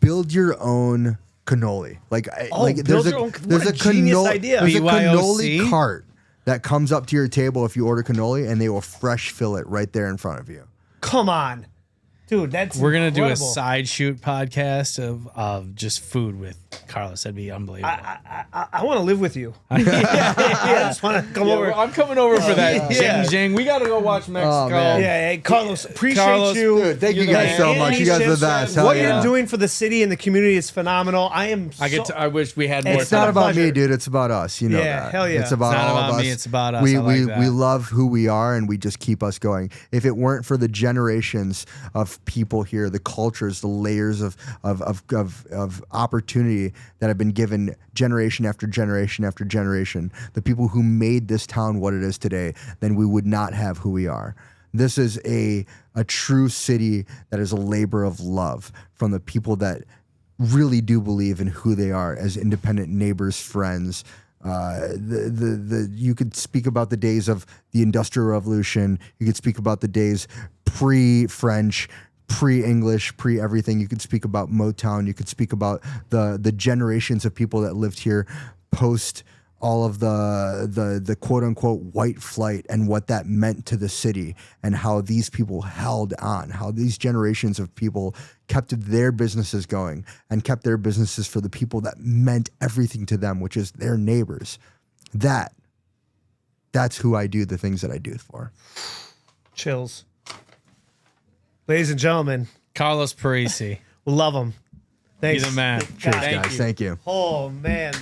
Build your own cannoli. Like build there's your a own- there's what a a genius cannoli idea. there's a BYOC? cannoli cart that comes up to your table if you order cannoli, and they will fresh fill it right there in front of you. Come on. Dude, that's We're gonna do a incredible. side shoot podcast of just food with Carlos. That'd be unbelievable. I want to live with you. I just want to come over. I'm coming over for that. Yeah. Jing Jing. We gotta go watch Mexico. man. Yeah, hey, Carlos, appreciate Carlos, you. Dude, thank you You're the guys man. so much. You guys are the best. Hell What yeah. you're doing for the city and the community is phenomenal. I am. I wish we had more It's It's not time. about pleasure. me, dude. It's about us. You know Yeah, that. hell yeah. It's about It's not all about of us. me, it's about us. We I like we that. we love who we are, and we just keep us going. If it weren't for the generations of people here, the cultures, the layers of opportunity that have been given generation after generation after generation, the people who made this town what it is today, then we would not have who we are. This is a true city that is a labor of love from the people that really do believe in who they are as independent neighbors, friends. You could speak about the days of the Industrial Revolution. You could speak about the days pre-French, pre-English, pre-everything. You could speak about Motown. You could speak about the generations of people that lived here post all of the quote unquote white flight and what that meant to the city, and how these people held on, how these generations of people kept their businesses going and kept their businesses for the people that meant everything to them, which is their neighbors. That's who I do the things that I do for. Chills. Ladies and gentlemen, Carlos Parisi. we love him. Thanks. You're the man. Cheers, Thank guys. you. Thank you. Oh, man.